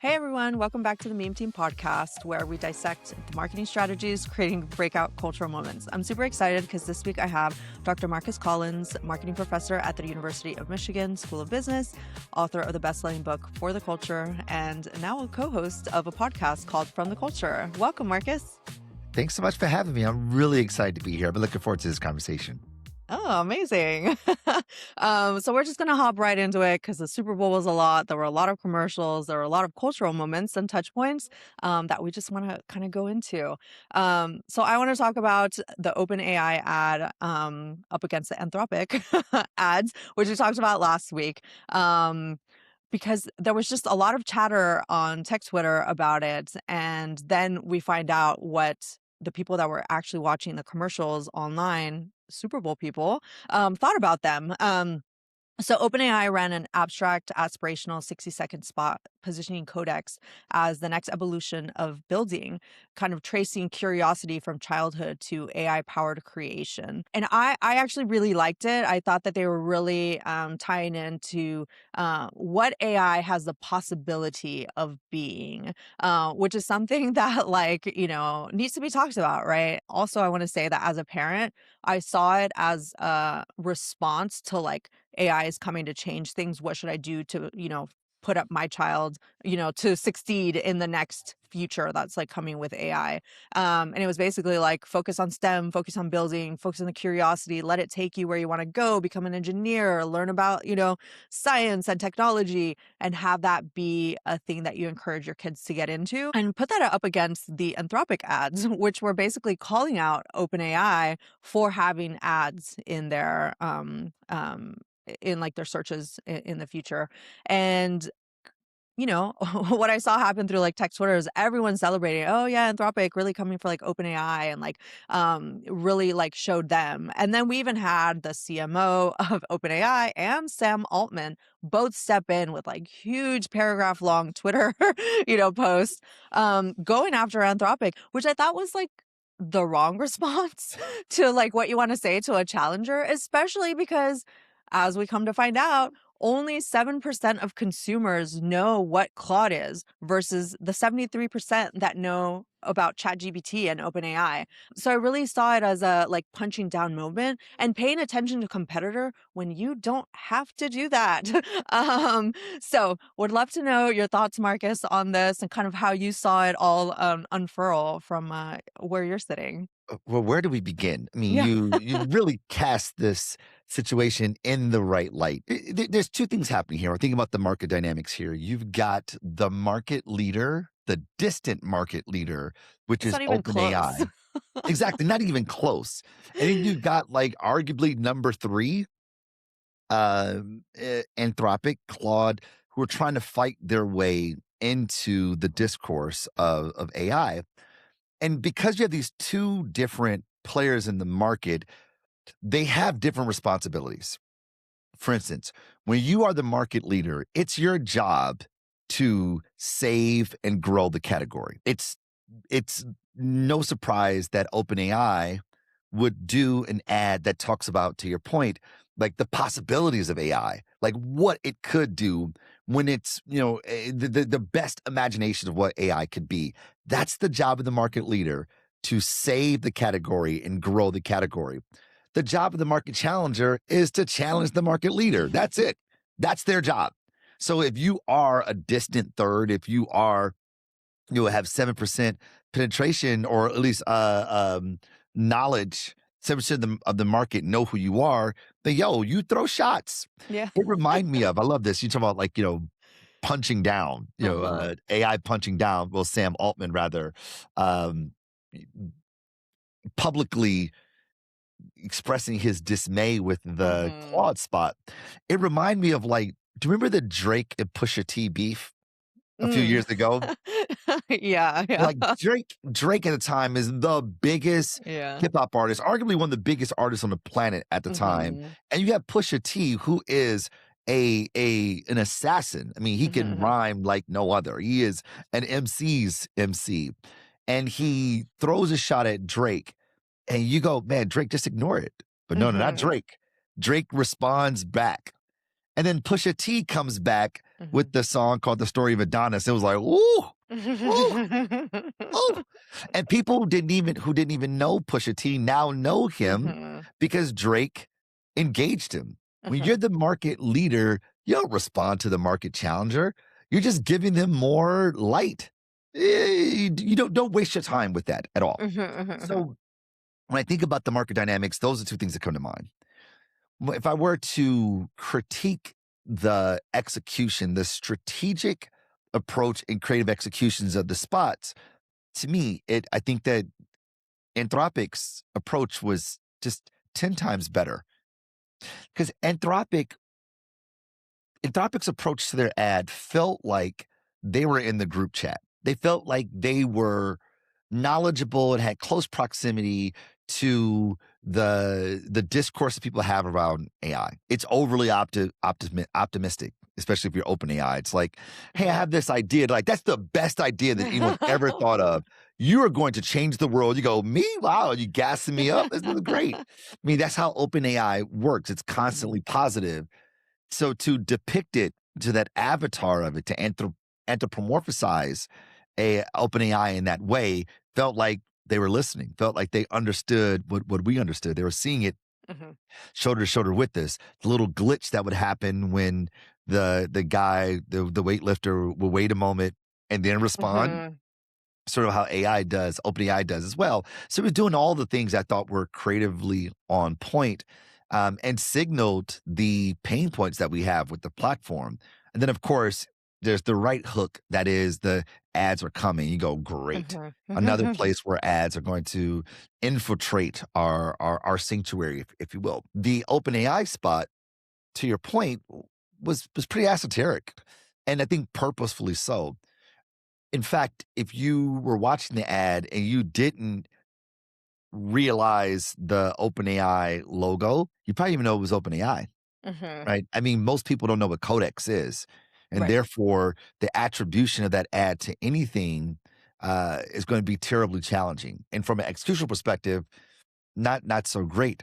Hey everyone, welcome back to the Meme Team podcast, where we dissect the marketing strategies, creating breakout cultural moments. I'm super excited because this week I have Dr. Marcus Collins, marketing professor at the University of Michigan School of Business, author of the best-selling book For the Culture, and now a co-host of a podcast called From the Culture. Welcome, Marcus. Thanks so much for having me. I'm really excited to be here. I've been looking forward to this conversation. Oh, amazing. So we're just going to hop right into it because the Super Bowl was a lot. There were a lot of commercials. There were a lot of cultural moments and touch points that we just want to kind of go into. So I want to talk about the OpenAI ad up against the Anthropic ads, which we talked about last week. Because there was just a lot of chatter on tech Twitter about it. And then we find out what the people that were actually watching the commercials online, Super Bowl people, thought about them. So OpenAI ran an abstract, aspirational 60-second spot positioning Codex as the next evolution of building, kind of tracing curiosity from childhood to AI-powered creation. And I actually really liked it. I thought that they were really tying into what AI has the possibility of being, which is something that, needs to be talked about, right? Also, I want to say that as a parent, I saw it as a response to AI is coming to change things. What should I do to, put up my child, to succeed in the next future that's coming with AI. And it was basically focus on STEM, focus on building, focus on the curiosity, let it take you where you want to go, become an engineer, learn about, science and technology, and have that be a thing that you encourage your kids to get into. And put that up against the Anthropic ads, which were basically calling out OpenAI for having ads in their in their searches in the future. And what I saw happen through tech Twitter is everyone celebrating, oh yeah, Anthropic really coming for OpenAI, and really showed them. And then we even had the CMO of OpenAI and Sam Altman both step in with huge paragraph long Twitter, posts, going after Anthropic, which I thought was the wrong response to what you want to say to a challenger, especially because, as we come to find out, only 7% of consumers know what Claude is versus the 73% that know about ChatGPT and OpenAI. So I really saw it as a punching down moment and paying attention to competitor when you don't have to do that. So would love to know your thoughts, Marcus, on this and kind of how you saw it all unfurl from where you're sitting. Well, where do we begin? I mean, Yeah. you really cast this situation in the right light. There's two things happening here. We're thinking about the market dynamics here. You've got the market leader, the distant market leader, which It's is not even close. OpenAI. Exactly, not even close. And then you've got arguably number three, Anthropic, Claude, who are trying to fight their way into the discourse of AI. And because you have these two different players in the market, they have different responsibilities. For instance, when you are the market leader, it's your job to save and grow the category. It's no surprise that OpenAI would do an ad that talks about, to your point, the possibilities of AI, what it could do when it's, the best imagination of what AI could be. That's the job of the market leader, to save the category and grow the category. The job of the market challenger is to challenge the market leader. That's it. That's their job. So if you are a distant third, if you are, have 7% penetration, or at least knowledge, 7% of the market know who you are, then you throw shots. Yeah. It remind me of, I love this. You talk about punching down, AI punching down. Well, Sam Altman rather, publicly expressing his dismay with the Claude spot. It reminded me of do you remember the Drake and Pusha T beef a few years ago? Yeah. Drake at the time is the biggest Yeah. hip hop artist, arguably one of the biggest artists on the planet at the time. And you have Pusha T, who is an assassin. I mean, he can rhyme like no other. He is an MC's MC. And he throws a shot at Drake. And you go, man, Drake, just ignore it. But no, not Drake. Drake responds back. And then Pusha T comes back with Mhm. the song called "The Story of Adonis." It was like, ooh, ooh, ooh, and people who didn't even know Pusha T now know him Mhm. because Drake engaged him. When you're Mhm. the market leader, you don't respond to the market challenger. You're just giving them more light. You don't waste your time with that at all. Mhm, mhm, mhm. So when I think about the market dynamics, those are two things that come to mind. If I were to critique the execution, the strategic approach and creative executions of the spots, to me, I think that Anthropic's approach was just 10 times better because Anthropic's approach to their ad felt like they were in the group chat. They felt like they were knowledgeable and had close proximity to the discourse that people have around AI. It's overly optimistic, especially if you're open AI. It's like, hey, I Mhm. have this idea. Like, that's the best idea that anyone ever thought of. You are going to change the world. You go, me? Wow, you gassing me up. This is great. I mean, that's how open AI works. It's Mhm. constantly positive, so to depict it to that avatar of it, to anthropomorphize a OpenAI in that way felt like they were listening, felt like they understood what we understood. They were seeing it Mhm. shoulder to shoulder with us. The little glitch that would happen when the guy, the weightlifter will wait a moment and then respond, Mhm. sort of how AI does, OpenAI does as well. So it was doing all the things I thought were creatively on point, and signaled the pain points that we have with the platform. And then, of course, there's the right hook that is the ads are coming. You go, great. Mhm. Another Mhm. place where ads are going to infiltrate our sanctuary, if you will. The OpenAI spot, to your point, was pretty esoteric, and I think purposefully so. In fact, if you were watching the ad and you didn't realize the OpenAI logo, you probably even know it was OpenAI, Mhm. right? I mean, most people don't know what Codex is. And Right. therefore, the attribution of that ad to anything is going to be terribly challenging. And from an executional perspective, not so great.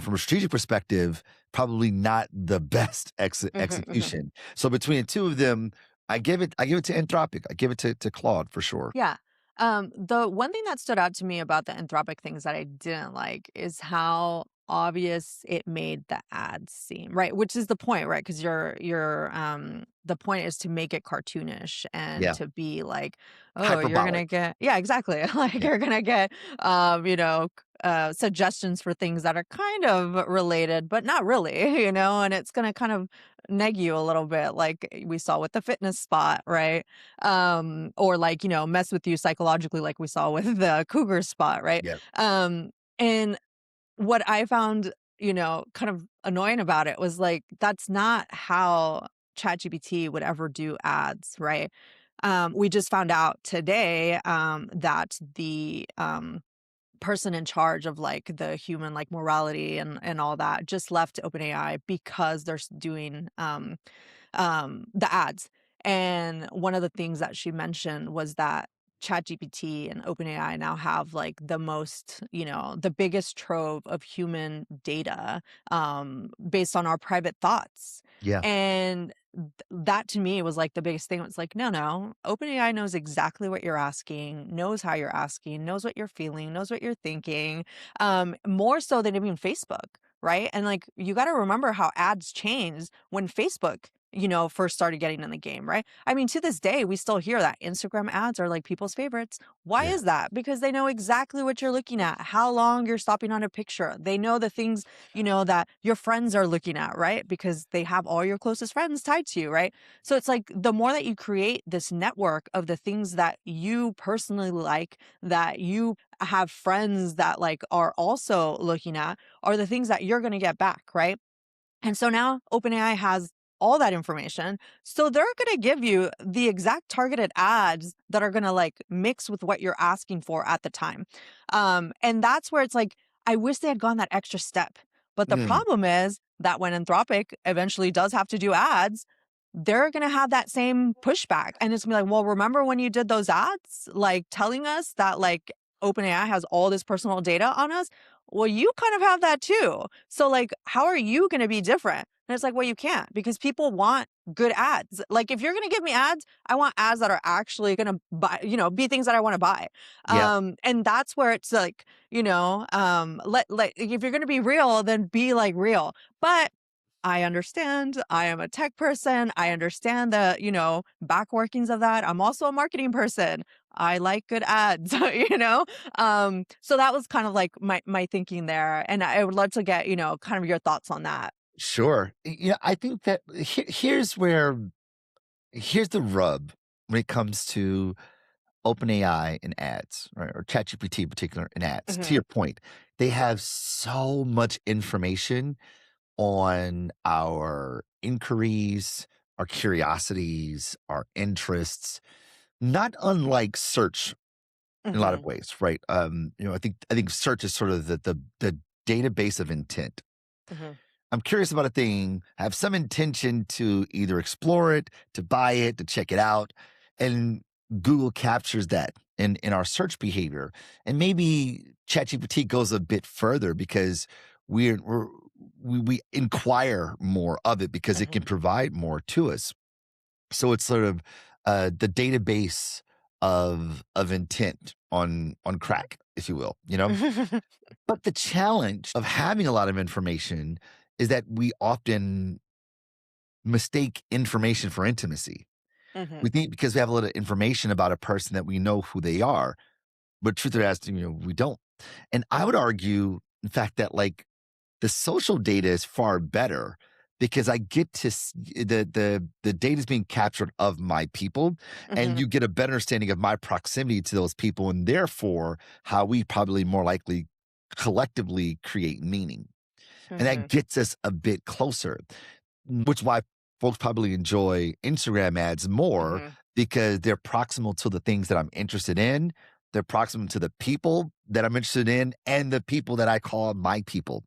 From a strategic perspective, probably not the best Mhm. Mhm. execution. So between the two of them, I give it to Anthropic. I give it to Claude for sure. Yeah. The one thing that stood out to me about the Anthropic things that I didn't like is how obvious it made the ads seem, right? Which is the point, right? Because the point is to make it cartoonish and Yeah, to be like, oh, you're hyperbolic. gonna get, yeah, exactly. Like Yeah, you're gonna get, suggestions for things that are kind of related, but not really, and it's gonna kind of neg you a little bit, like we saw with the fitness spot, right? Or like, mess with you psychologically like we saw with the cougar spot, right? yeah, And what I found, kind of annoying about it was like that's not how ChatGPT would ever do ads, right? We just found out today that the person in charge of like the human like morality and all that just left OpenAI because they're doing the ads. And one of the things that she mentioned was that ChatGPT and OpenAI now have like the most, the biggest trove of human data based on our private thoughts. yeah, And that to me was like the biggest thing. It's like, no, no, OpenAI knows exactly what you're asking, knows how you're asking, knows what you're feeling, knows what you're thinking, more so than even Facebook. Right. And like, you got to remember how ads changed when Facebook, first started getting in the game, right? I mean, to this day, we still hear that Instagram ads are like people's favorites. Why yeah, is that? Because they know exactly what you're looking at, how long you're stopping on a picture. They know the things, that your friends are looking at, right? Because they have all your closest friends tied to you, right? So it's like the more that you create this network of the things that you personally like, that you have friends that like are also looking at, are the things that you're going to get back, right? And so now OpenAI has all that information. So they're going to give you the exact targeted ads that are going to like mix with what you're asking for at the time. And that's where it's like, I wish they had gone that extra step. But the mm, problem is that when Anthropic eventually does have to do ads, they're going to have that same pushback. And it's going to be like, well, remember when you did those ads, like telling us that like OpenAI has all this personal data on us? Well, you kind of have that too. So, like, how are you going to be different? And it's like, well, you can't because people want good ads. Like if you're going to give me ads, I want ads that are actually going to buy, be things that I want to buy. Yeah, And that's where it's like, let if you're going to be real, then be like real. But I understand. I am a tech person. I understand the, back workings of that. I'm also a marketing person. I like good ads, So that was kind of like my thinking there. And I would love to get, kind of your thoughts on that. sure. I think that here's the rub when it comes to OpenAI and ads, right? Or ChatGPT in particular and ads. To Mhm. your point, they have so much information on our inquiries, our curiosities, our interests, not unlike search in a lot of Mhm. ways, right? I think search is sort of the database of intent. Mhm. I'm curious about a thing, I have some intention to either explore it, to buy it, to check it out. And Google captures that in our search behavior. And maybe ChatGPT goes a bit further because we're we inquire more of it because it can Mhm. provide more to us. So it's sort of the database of intent on crack, if you will, you know? But the challenge of having a lot of information is that we often mistake information for intimacy. We Mhm. think because we have a lot of information about a person that we know who they are, but truth is, we don't. And I would argue, in fact, that like the social data is far better because I get to the data is being captured of my people, and Mhm. you get a better understanding of my proximity to those people, and therefore how we probably more likely collectively create meaning. And that Mhm. gets us a bit closer, which is why folks probably enjoy Instagram ads more Mhm. because they're proximal to the things that I'm interested in. They're proximal to the people that I'm interested in and the people that I call my people.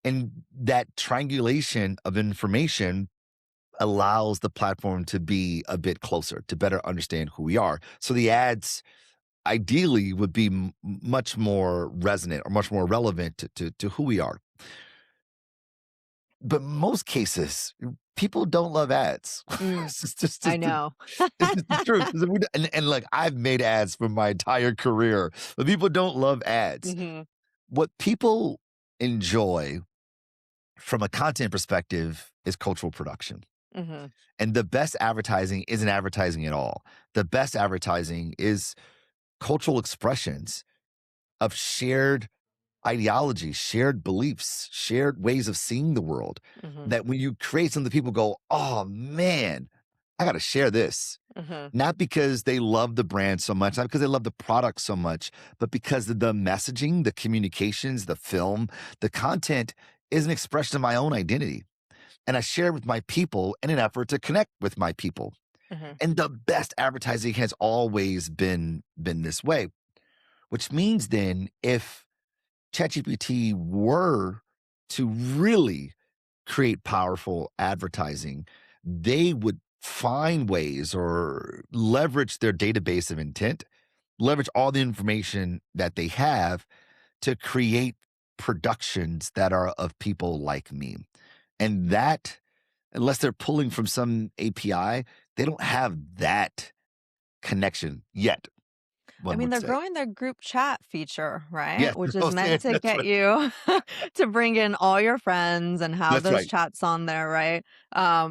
And that triangulation of information allows the platform to be a bit closer, to better understand who we are. So the ads ideally would be much more resonant or much more relevant to who we are. But most cases, people don't love ads. Mm, It's just I the know. it's just the truth. 'Cause and, like, I've made ads for my entire career, but people don't love ads. Mhm. What people enjoy from a content perspective is cultural production, Mhm. and the best advertising isn't advertising at all. The best advertising is cultural expressions of shared ideologies, shared beliefs, shared ways of seeing the world. Mhm. That when you create something, people go, "Oh man, I got to share this." Mhm. Not because they love the brand so much, not because they love the product so much, but because of the messaging, the communications, the film, the content is an expression of my own identity. And I share it with my people in an effort to connect with my people. Mhm. And the best advertising has always been this way, which means then if ChatGPT were to really create powerful advertising, they would find ways or leverage their database of intent, leverage all the information that they have to create productions that are of people like me. And that, unless they're pulling from some API, they don't have that connection yet, I one mean, would they're say. growing their group chat feature, right? Yes, Which I is was saying meant to that's get right. you to bring in all your friends and have That's those right. chats on there, right?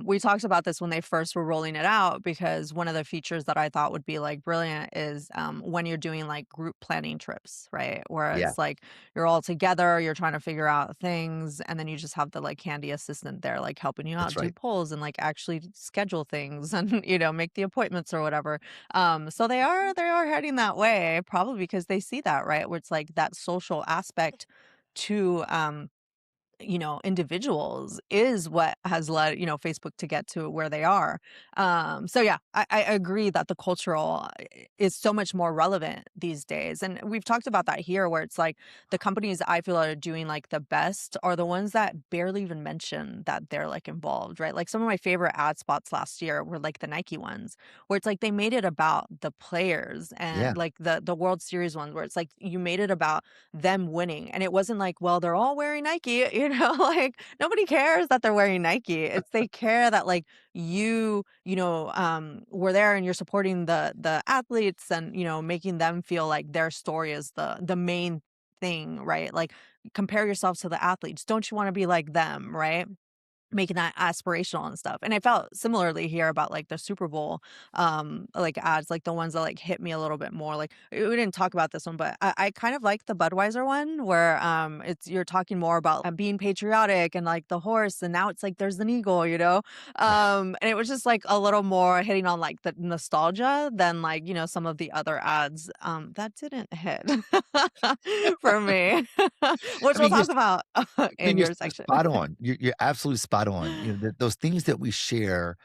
We talked about this when they first were rolling it out because one of the features that I thought would be like brilliant is when you're doing like group planning trips, right? Where Yeah, it's like you're all together, you're trying to figure out things, and then you just have the like handy assistant there, like helping you out, that's do right. polls and like actually schedule things and, make the appointments or whatever. So they are heading that way, probably because they see that, right? Where it's like that social aspect to individuals is what has led, Facebook to get to where they are. So yeah, I agree that the cultural is so much more relevant these days. And we've talked about that here where it's like the companies I feel are doing like the best are the ones that barely even mention that they're like involved, right? Like some of my favorite ad spots last year were like the Nike ones, where it's like they made it about the players Yeah, and like the World Series ones where it's like you made it about them winning. And it wasn't like, well, they're all wearing Nike, like nobody cares that they're wearing Nike. It's they care that like were there and you're supporting the athletes and making them feel like their story is the main thing, right? Like compare yourselves to the athletes. Don't you want to be like them, right? Making that aspirational and stuff. And I felt similarly here about like the Super Bowl like ads, like the ones that like hit me a little bit more. Like we didn't talk about this one, but I kind of like the Budweiser one where it's you're talking more about being patriotic and like the horse, and now it's like there's an eagle, and it was just like a little more hitting on like the nostalgia than like some of the other ads that didn't hit for me, which I we'll mean, you're talk about I mean, in your you're section. spot on. You're absolutely spot on. Those things that we share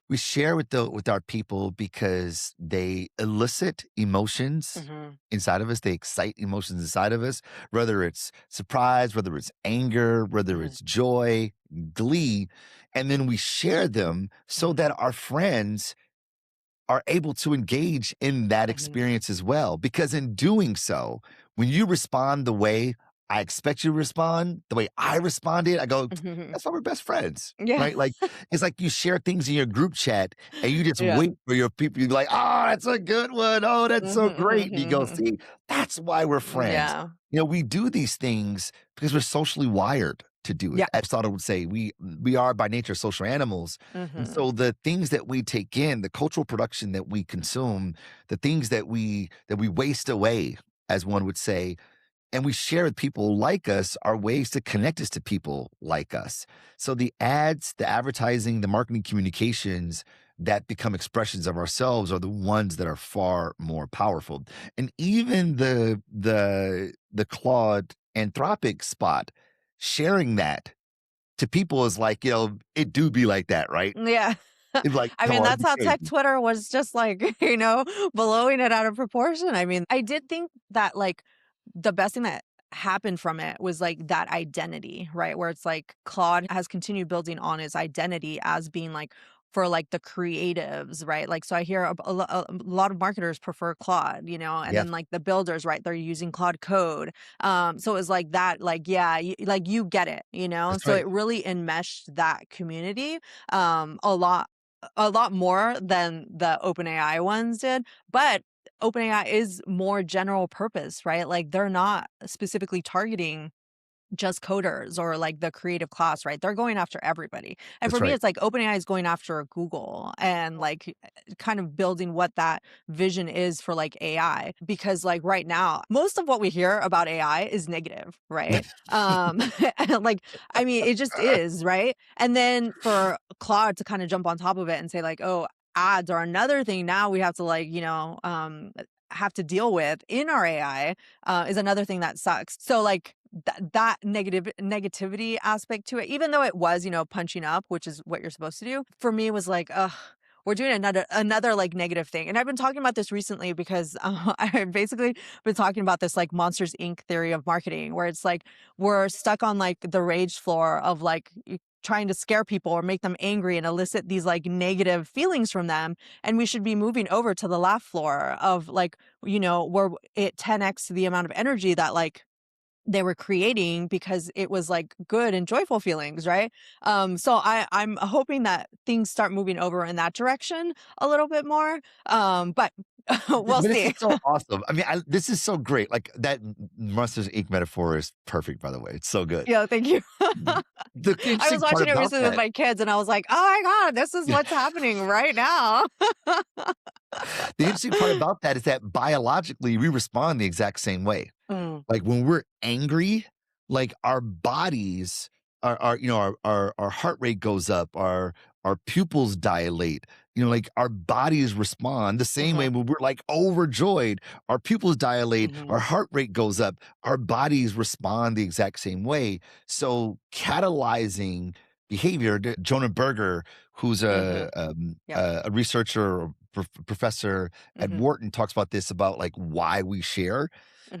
with our people because they elicit emotions Mhm. inside of us. They excite emotions inside of us, whether it's surprise, whether it's anger, whether Mhm. it's joy, glee, and then we share them so Mhm. that our friends are able to engage in that Mhm. experience as well. Because in doing so, when you respond the way I expect you to respond, the way I responded, I go, Mhm. that's why we're best friends. Yeah. Right. Like it's like you share things in your group chat and you just Yeah. wait for your people. You're like, oh, that's a good one. Oh, that's Mhm, so mhm, great. And you go, mhm, see, that's why we're friends. yeah. We do these things because we're socially wired to do it. Yeah. Aristotle would say we are by nature social animals, and Mhm. so the things that we take in, the cultural production that we consume, the things that we waste away, as one would say, and we share with people like us are ways to connect us to people like us. So the ads, the advertising, the marketing communications that become expressions of ourselves are the ones that are far more powerful. And even the Claude Anthropic spot, sharing that to people is like, it do be like that, right? Yeah. It's like, I come mean, on, it'd that's be how tech crazy. Twitter was just like, blowing it out of proportion. I mean, I did think that like the best thing that happened from it was like that identity, right? Where it's like Claude has continued building on his identity as being like for like the creatives, right? Like, so I hear a lot of marketers prefer Claude, and Yeah, then like the builders, right? They're using Claude code. So it was like that, like, yeah, like you get it, that's So right. it really enmeshed that community a lot more than the OpenAI ones did, but OpenAI is more general purpose, right? Like they're not specifically targeting just coders or like the creative class, right? They're going after everybody. And for That's me, right. it's like OpenAI is going after Google and like kind of building what that vision is for like AI. Because like right now, most of what we hear about AI is negative, right? And, like, I mean, it just is, right? And then for Claude to kind of jump on top of it and say, like, oh, ads are another thing now we have to like, have to deal with in our AI is another thing that sucks. So like that negativity aspect to it, even though it was, punching up, which is what you're supposed to do, for me was like, ugh, we're doing another like negative thing. And I've been talking about this recently because I've basically been talking about this like Monsters Inc. theory of marketing, where it's like we're stuck on like the rage floor of like trying to scare people or make them angry and elicit these like negative feelings from them, and we should be moving over to the laugh floor of like where it 10x the amount of energy that like they were creating because it was like good and joyful feelings, right? So I'm hoping that things start moving over in that direction a little bit more. But we'll But this is see. so awesome. I mean, this is so great. Like that Monsters Inc. metaphor is perfect, by the way. It's so good. Yeah, thank you. The I was interesting part watching it about recently with that, my kids and I was like, oh my God, this is what's happening right now. the interesting part about that is that biologically we respond the exact same way. Mm, Like when we're angry, like our bodies our heart rate goes up, our pupils dilate. Like our bodies respond the same way mhm, when we're like overjoyed. Our pupils dilate, our mhm, heart rate goes up, our bodies respond the exact same way. So catalyzing behavior, Jonah Berger, who's mhm. Yep. a researcher or professor at Mhm, Wharton, talks about this about like why we share.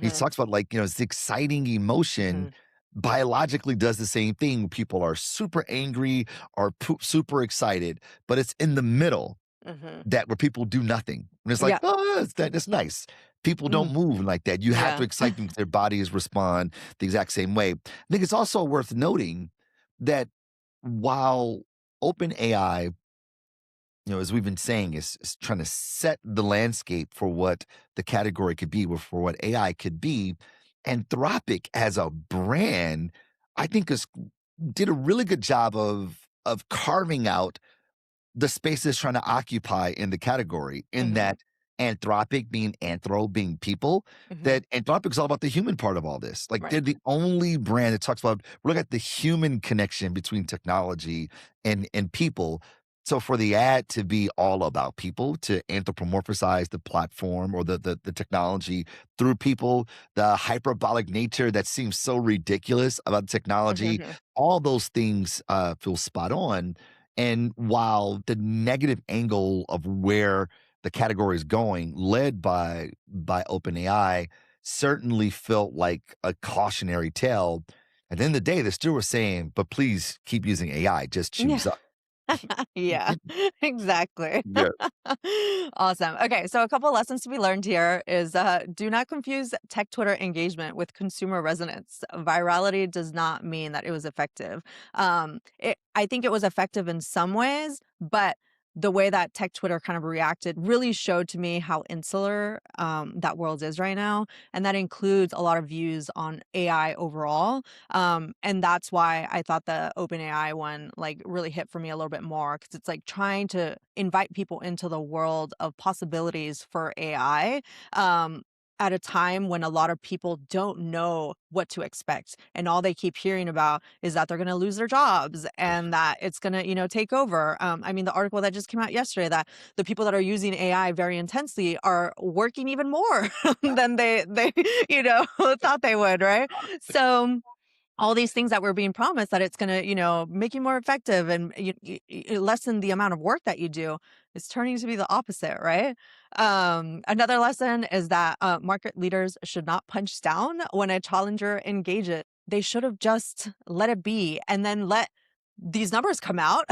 He mhm, talks about like, this exciting emotion mhm, biologically does the same thing. People are super angry or super excited, but it's in the middle mhm. that where people do nothing. And it's like, Yep. oh, that's nice. People don't Mhm. move like that. You have to Yeah. excite them because their bodies respond the exact same way. I think it's also worth noting that while OpenAI, as we've been saying, is trying to set the landscape for what the category could be, or for what AI could be, Anthropic as a brand, I think is did a really good job of carving out the space it's trying to occupy in the category, in Mhm. that Anthropic being anthro, being people, Mhm. that Anthropic is all about the human part of all this. Like, Right. they're the only brand that talks about, look at the human connection between technology and people. So for the ad to be all about people, to anthropomorphize the platform or the technology through people, the hyperbolic nature that seems so ridiculous about technology, Mhm. all those things feel spot on. And while the negative angle of where the category is going, led by OpenAI, certainly felt like a cautionary tale. At the end of the day, they still were saying, "But please keep using AI. Just Yeah. choose us." Yeah, exactly. Yeah. Awesome. Okay, so a couple lessons to be learned here is do not confuse tech Twitter engagement with consumer resonance. Virality does not mean that it was effective. I think it was effective in some ways, but the way that tech Twitter kind of reacted really showed to me how insular that world is right now. And that includes a lot of views on AI overall. And that's why I thought the OpenAI one like really hit for me a little bit more because it's like trying to invite people into the world of possibilities for AI. At a time when a lot of people don't know what to expect and all they keep hearing about is that they're going to lose their jobs and that it's going to take over. I mean, the article that just came out yesterday that the people that are using AI very intensely are working even more than they thought they would, right? So all these things that were being promised that it's gonna, make you more effective and lessen the amount of work that you do is turning to be the opposite, right? Another lesson is that market leaders should not punch down when a challenger engages. They should have just let it be and then let these numbers come out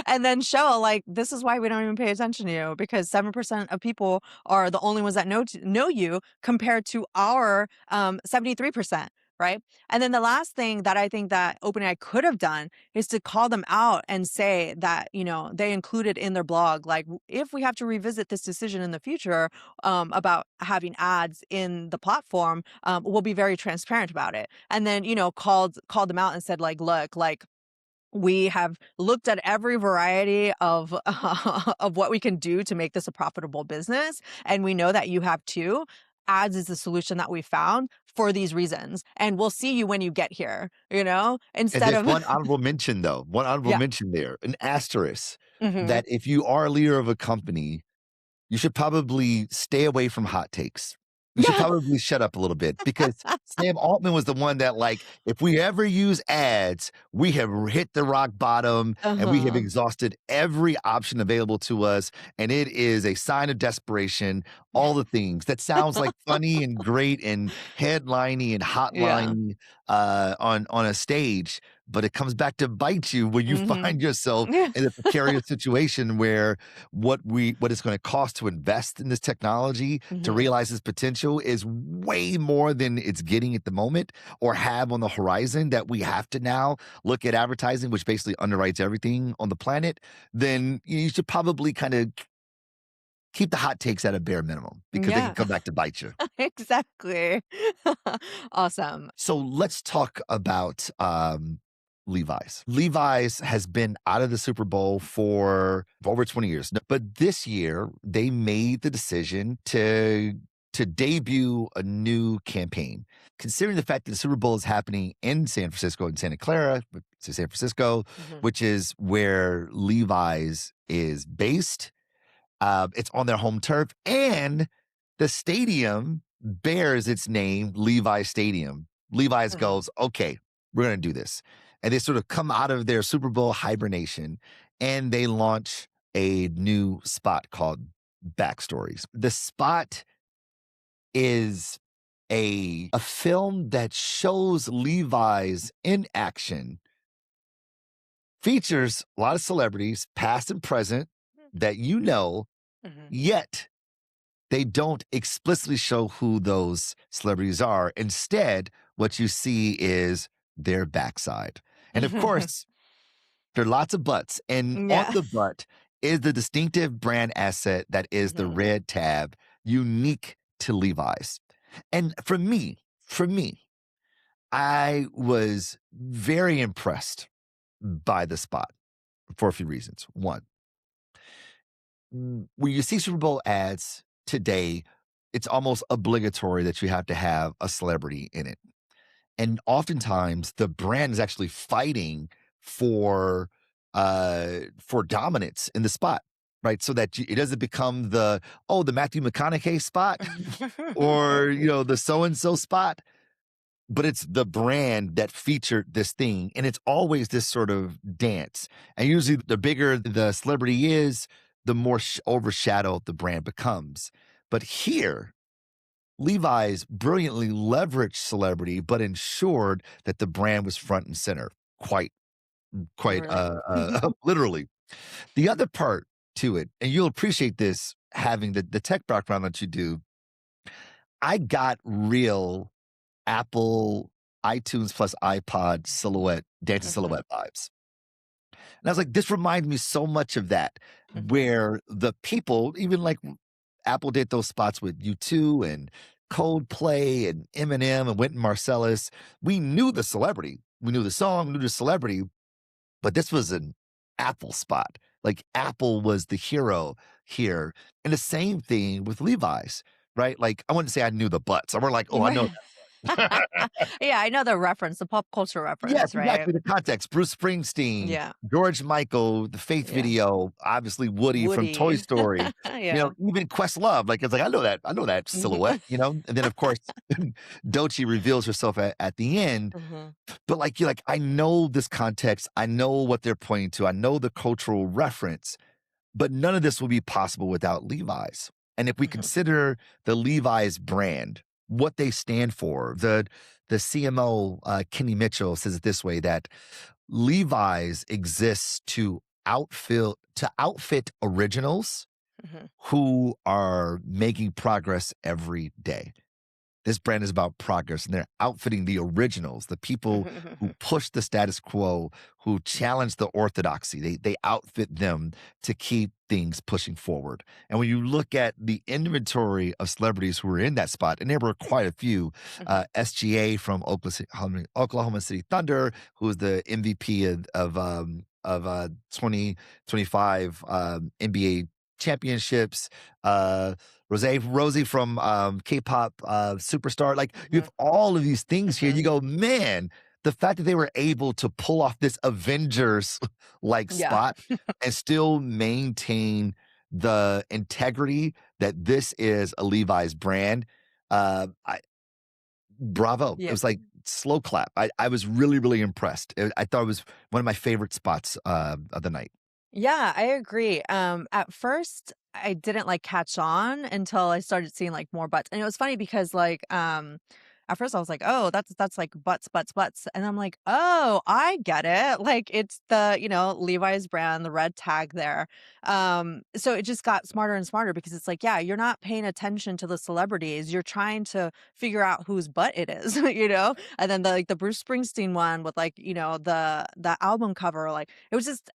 and then show like this is why we don't even pay attention to you because 7% of people are the only ones that know you compared to our 73%, right? And then the last thing that I think that OpenAI could have done is to call them out and say that, they included in their blog, like, if we have to revisit this decision in the future about having ads in the platform, we'll be very transparent about it. And then, called them out and said, like, look, like, we have looked at every variety of of what we can do to make this a profitable business, and we know that you have too. Ads is the solution that we found for these reasons, and we'll see you when you get here, And instead there's of one honorable mention, though, one honorable yeah. mention there, an asterisk, Mhm. that if you are a leader of a company, you should probably stay away from hot takes. You should Yeah. probably shut up a little bit, because Sam Altman was the one that, like, if we ever use ads, we have hit the rock bottom and we have Uh-huh. exhausted every option available to us. And it is a sign of desperation. All the things that sounds like funny and great and headliney and Yeah. hotline on a stage, but it comes back to bite you when you Mhm. find yourself Yeah. in a precarious situation where what it's going to cost to invest in this technology to Mhm. realize its potential is way more than it's getting at the moment or have on the horizon, that we have to now look at advertising, which basically underwrites everything on the planet. Then you should probably kind of keep the hot takes at a bare minimum, because they can Yeah. come back to bite you. Exactly. Awesome. So let's talk about Levi's. Levi's has been out of the Super Bowl for over 20 years. But this year they made the decision to debut a new campaign. Considering the fact that the Super Bowl is happening in San Francisco and Santa Clara, so San Francisco, Mhm. which is where Levi's is based, it's on their home turf, and the stadium bears its name, Levi Stadium. Levi's Mhm. goes, okay, we're going to do this. And they sort of come out of their Super Bowl hibernation and they launch a new spot called Backstories. The spot is a film that shows Levi's in action, features a lot of celebrities, past and present, that Mhm. yet they don't explicitly show who those celebrities are. Instead, what you see is their backside. And of course, there are lots of butts. And on Yeah. the butt is the distinctive brand asset that is the Mhm. red tab, unique to Levi's. And for me, I was very impressed by the spot for a few reasons. One, when you see Super Bowl ads today, it's almost obligatory that you have to have a celebrity in it. And oftentimes the brand is actually fighting for for dominance in the spot, right? So that it doesn't become the Matthew McConaughey spot or the so and so spot, but it's the brand that featured this thing. And it's always this sort of dance. And usually the bigger the celebrity is, the more overshadowed the brand becomes. But here, Levi's brilliantly leveraged celebrity, but ensured that the brand was front and center, quite Really. literally. The other part to it, and you'll appreciate this having the tech background that you do, I got real Apple iTunes plus iPod silhouette, dancing Mhm, silhouette vibes. And I was like, this reminds me so much of that, mhm. where the people, even like Apple did those spots with U2 and Coldplay and Eminem and Wynton Marsalis. We knew the celebrity. We knew the song, knew the celebrity, but this was an Apple spot. Like Apple was the hero here. And the same thing with Levi's, right? Like I wouldn't say I knew the butts. I weren't like, oh, I know Right. Yeah, I know the reference, the pop culture yes, reference, right? exactly, the context. Bruce Springsteen, Yeah, George Michael, the Faith yeah. video, obviously Woody from Toy Woody. Story, Yeah. even Questlove, like, it's like, I know that silhouette, and then, of course, Doechii reveals herself at the end, Mhm, but, like, you're like, I know this context, I know what they're pointing to, I know the cultural reference, but none of this would be possible without Levi's. And if we mhm, consider the Levi's brand, what they stand for, the CMO Kenny Mitchell says it this way that Levi's exists to outfit originals mhm, who are making progress every day. This brand is about progress, and they're outfitting the originals, the people mhm, who mhm, push the status quo, who challenge the orthodoxy. They outfit them to keep things pushing forward. And when you look at the inventory of celebrities who were in that spot, and there were quite a few, mhm, SGA from Oklahoma City Thunder, who was the MVP of 2025 NBA championships. Rosie from K-pop superstar. Like you mhm, have all of these things here. You mhm. go, man, the fact that they were able to pull off this Avengers like Yeah, spot and still maintain the integrity that this is a Levi's brand. Bravo. It yeah. was like slow clap. I was really, really impressed. I thought it was one of my favorite spots of the night. Yeah, I agree. At first, I didn't like catch on until I started seeing like more butts, and it was funny because at first I was like, oh, that's like butts, butts, butts, and I'm like, oh, I get it. Like it's the Levi's brand, the red tag there. So it just got smarter and smarter because it's like, yeah, you're not paying attention to the celebrities, you're trying to figure out whose butt it is, and then the Bruce Springsteen one with like the album cover, like it was just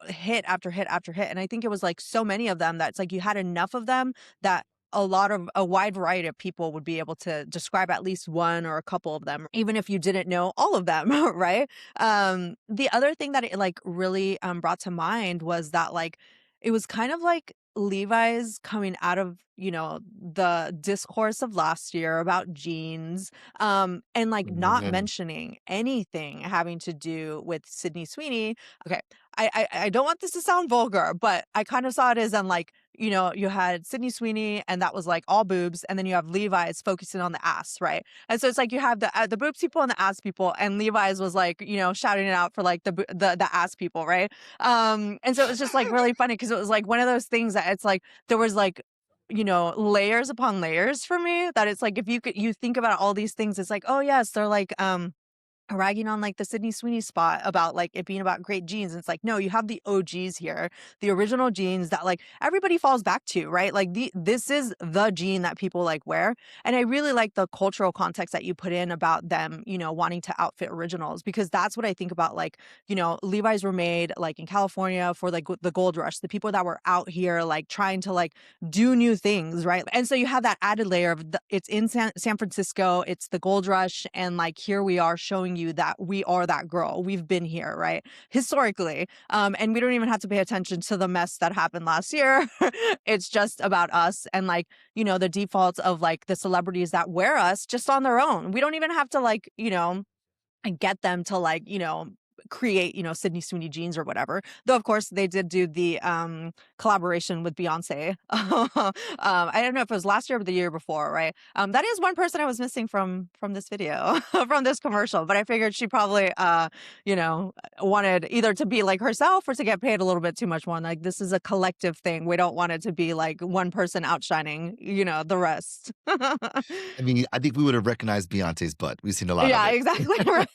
hit after hit after hit. And I think it was like so many of them that it's like you had enough of them that a wide variety of people would be able to describe at least one or a couple of them, even if you didn't know all of them, right? The other thing that it like really brought to mind was that like it was kind of like Levi's coming out of, the discourse of last year about jeans, and like not Mhm. mentioning anything having to do with Sydney Sweeney. Okay, I don't want this to sound vulgar, but I kind of saw it as in like, you had Sydney Sweeney and that was like all boobs, and then you have Levi's focusing on the ass, right? And so it's like you have the boobs people and the ass people, and Levi's was like, shouting it out for like the ass people, right? And so it was just like really funny because it was like one of those things that it's like there was like layers upon layers for me that it's like if you think about all these things, it's like, oh yes, they're like ragging on like the Sydney Sweeney spot about like it being about great genes. And it's like, no, you have the OGs here, the original genes that like everybody falls back to, right? Like this is the gene that people like wear. And I really like the cultural context that you put in about them, wanting to outfit originals, because that's what I think about. Like, Levi's were made like in California for like the gold rush, the people that were out here like trying to like do new things, right? And so you have that added layer of it's in San Francisco, it's the gold rush, and like here we are showing you that we are that girl. We've been here, right? Historically. And we don't even have to pay attention to the mess that happened last year. It's just about us and like, the defaults of like the celebrities that wear us just on their own. We don't even have to like, and get them to like, create, Sydney Sweeney jeans or whatever. Though of course they did do the collaboration with Beyonce. I don't know if it was last year or the year before, right? That is one person I was missing from this video, from this commercial. But I figured she probably you know, wanted either to be like herself or to get paid a little bit too much more. And like this is a collective thing. We don't want it to be like one person outshining, the rest. I mean, I think we would have recognized Beyonce's butt. We've seen a lot of Yeah, it. exactly. Right.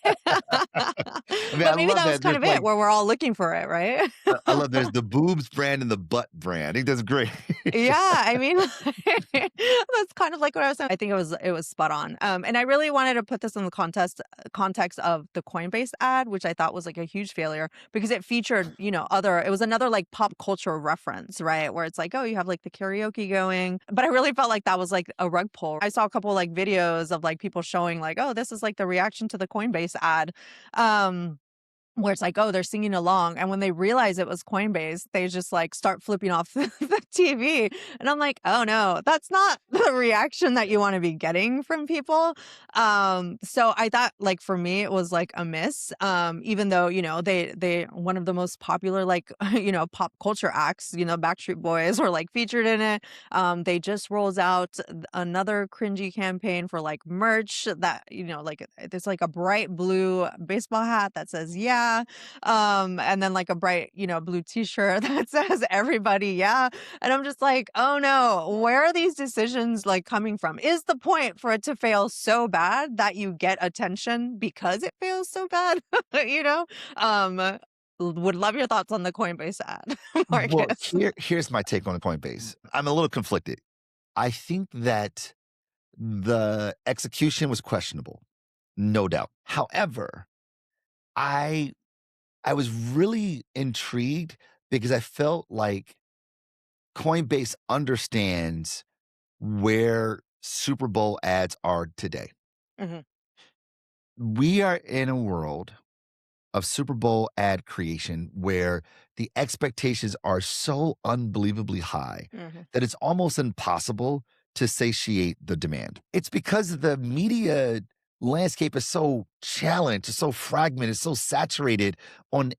I mean, I But maybe love that was that. kind There's of it, like, where we're all looking for it, right? I love there's the boobs brand and the butt brand. I think that's great. Yeah, I mean, that's kind of like what I was saying. I think it was spot on. And I really wanted to put this in the context of the Coinbase ad, which I thought was like a huge failure because it featured, it was another like pop culture reference, right? Where it's like, oh, you have like the karaoke going. But I really felt like that was like a rug pull. I saw a couple like videos of like people showing like, oh, this is like the reaction to the Coinbase ad. Where it's like, oh, they're singing along. And when they realize it was Coinbase, they just like start flipping off the TV. And I'm like, oh no, that's not the reaction that you want to be getting from people. So I thought like for me, it was like a miss. Even though, they one of the most popular like, pop culture acts, Backstreet Boys were like featured in it. They just rolls out another cringy campaign for like merch that, like it's like a bright blue baseball hat that says, yeah. And then like a bright, blue t-shirt that says everybody, yeah. And I'm just like, oh no, where are these decisions like coming from? Is the point for it to fail so bad that you get attention because it fails so bad? you know? Would love your thoughts on the Coinbase ad, Well, Marcus. here's my take on Coinbase. I'm a little conflicted. I think that the execution was questionable, no doubt. However, I I was really intrigued because I felt like Coinbase understands where Super Bowl ads are today. Mhm, We are in a world of Super Bowl ad creation where the expectations are so unbelievably high mhm, that it's almost impossible to satiate the demand. It's because the media landscape is so challenged, it's so fragmented, it's so saturated on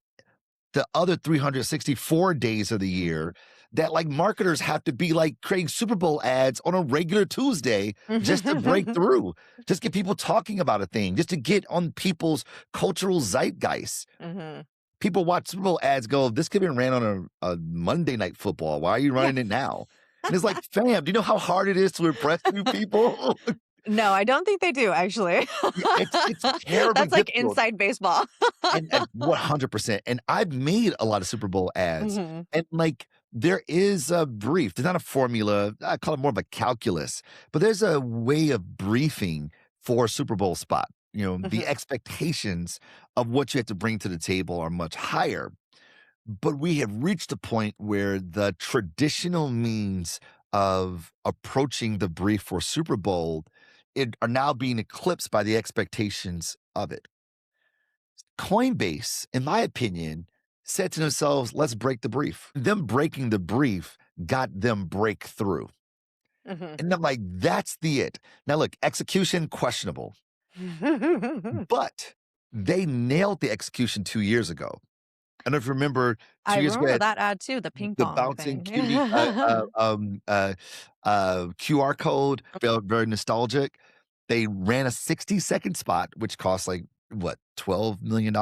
the other 364 days of the year that like marketers have to be like creating Super Bowl ads on a regular Tuesday just to break mhm. through, just get people talking about a thing, just to get on people's cultural zeitgeist. Mhm. People watch Super Bowl ads go, this could be ran on a Monday night football. Why are you Yeah. running it now? And it's like, fam, do you know how hard it is to impress new people? No, I don't think they do actually. Yeah, it's terribly That's like difficult. inside baseball. And 100%. And I've made a lot of Super Bowl ads, Mhm, and, like, there is a brief. There's not a formula. I call it more of a calculus, but there's a way of briefing for a Super Bowl spot. The mhm. expectations of what you have to bring to the table are much higher, but we have reached a point where the traditional means of approaching the brief for Super Bowl are now being eclipsed by the expectations of it. Coinbase, in my opinion, said to themselves, let's break the brief. Them breaking the brief got them breakthrough. Mhm. And I'm like, that's the it. Now, look, execution questionable, but they nailed the execution 2 years ago. I don't know if you remember I 2 years ago, remember had that ad too, the ping the pong bouncing thing. cutie QR code, felt very nostalgic. They ran a 60-second spot, which cost like what, $12 million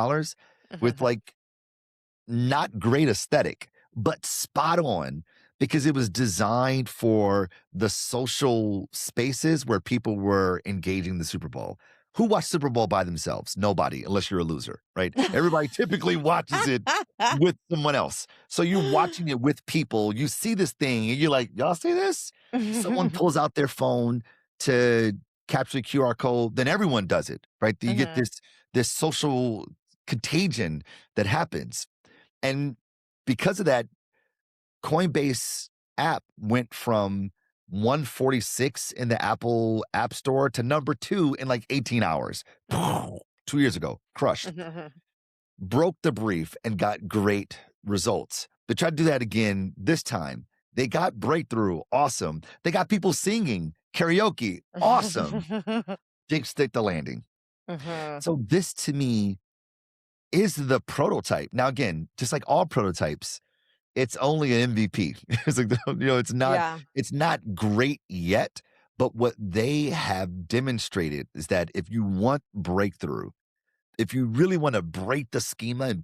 with Mhm, like not great aesthetic, but spot on because it was designed for the social spaces where people were engaging the Super Bowl. Who watched Super Bowl by themselves? Nobody, unless you're a loser, right? Everybody typically watches it with someone else. So you're watching it with people. You see this thing and you're like, y'all see this? Someone pulls out their phone to capture the QR code, then everyone does it, right? You get Mhm, this social contagion that happens. And because of that, Coinbase app went from 146 in the Apple App Store to number 2 in like 18 hours. mhm, 2 years ago, crushed. mhm. Broke the brief and got great results. They tried to do that again this time. They got breakthrough, awesome. They got people singing karaoke, awesome. Didn't stick the landing. Mhm. So this to me is the prototype. Now again, just like all prototypes, it's only an MVP. It's like, Yeah. it's not great yet, but what they have demonstrated is that if you want breakthrough, if you really wanna break the schema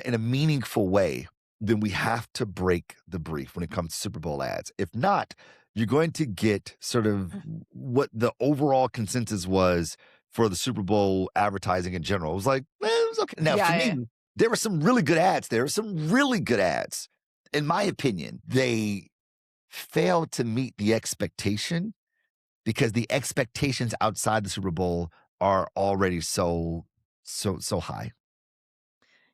in a meaningful way, then we have to break the brief when it comes to Super Bowl ads. If not, you're going to get sort of what the overall consensus was for the Super Bowl advertising in general. It was like, it was okay. Now, for Yeah, me, yeah. there were some really good ads. There were some really good ads. In my opinion, they failed to meet the expectation because the expectations outside the Super Bowl are already so high.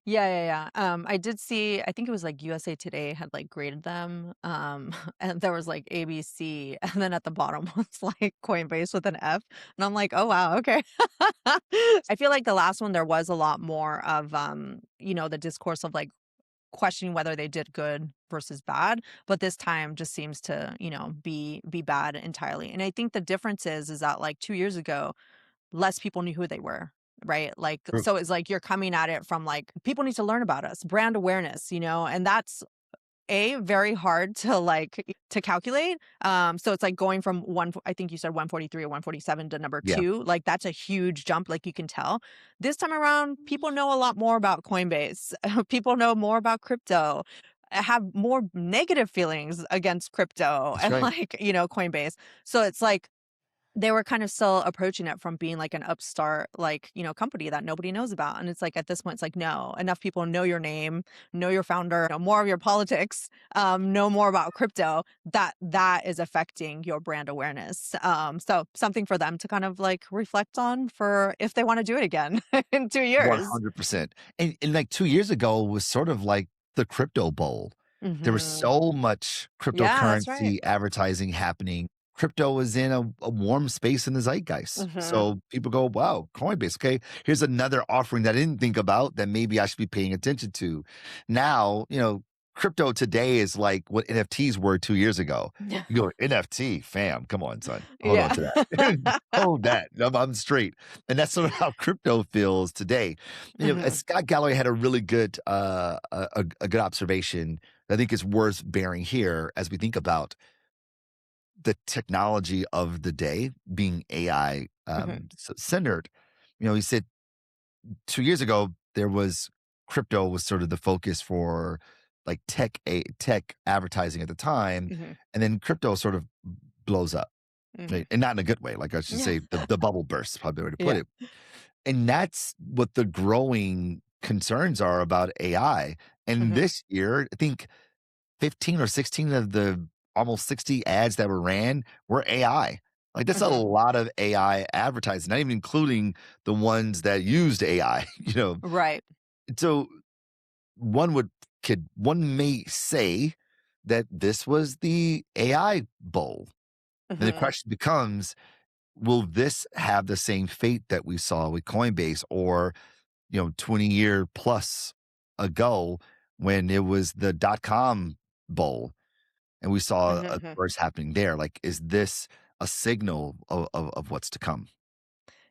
Yeah, yeah, yeah. I did see, I think it was like USA Today had like graded them. And there was like ABC, and then at the bottom was like Coinbase with an F. And I'm like, oh wow, okay. I feel like the last one there was a lot more of the discourse of like questioning whether they did good versus bad, but this time just seems to, be bad entirely. And I think the difference is that like 2 years ago, less people knew who they were, right? Like, so it's like you're coming at it from like, people need to learn about us, brand awareness, and that's very hard to like to calculate. So it's like going from I think you said 143 or 147 to number Yeah, 2. Like that's a huge jump, like you can tell. This time around, people know a lot more about Coinbase. People know more about crypto. Have more negative feelings against crypto that's and right. like, Coinbase. So it's like they were kind of still approaching it from being like an upstart, like, company that nobody knows about. And it's like at this point, it's like, no, enough people know your name, know your founder, know more of your politics, know more about crypto. That is affecting your brand awareness. So something for them to kind of like reflect on for if they want to do it again in 2 years. 100%. And like 2 years ago was sort of like the crypto bowl. There was Hmm. so much Yeah, that's right. cryptocurrency advertising happening. Crypto was in a warm space in the zeitgeist. Hmm. So people go, wow, Coinbase. Okay, here's another offering that I didn't think about that maybe I should be paying attention to. Now, crypto today is like what NFTs were 2 years ago. You go, NFT, fam, come on, son. Hold on Yeah. to that. Hold that. I'm straight. And that's sort of how crypto feels today. Hmm. Scott Galloway had a really good a good observation that I think is worth bearing here as we think about the technology of the day being AI Hmm. centered. He said 2 years ago there was crypto was sort of the focus for like tech advertising at the time, Hmm. and then crypto sort of blows up, Hmm. right? And not in a good way. Like I should Yeah. say, the bubble burst is probably the way to put Yeah. it. And that's what the growing concerns are about AI. And Hmm. this year, I think 15 or 16 of the almost 60 ads that were ran were AI. Like that's a Hmm. lot of AI advertising, not even including the ones that used AI, Right. So one may say that this was the AI bowl. And the Hmm. question becomes, will this have the same fate that we saw with Coinbase or 20-year plus ago when it was the dot-com bowl and we saw a Hmm. burst happening there? Like, is this a signal of what's to come?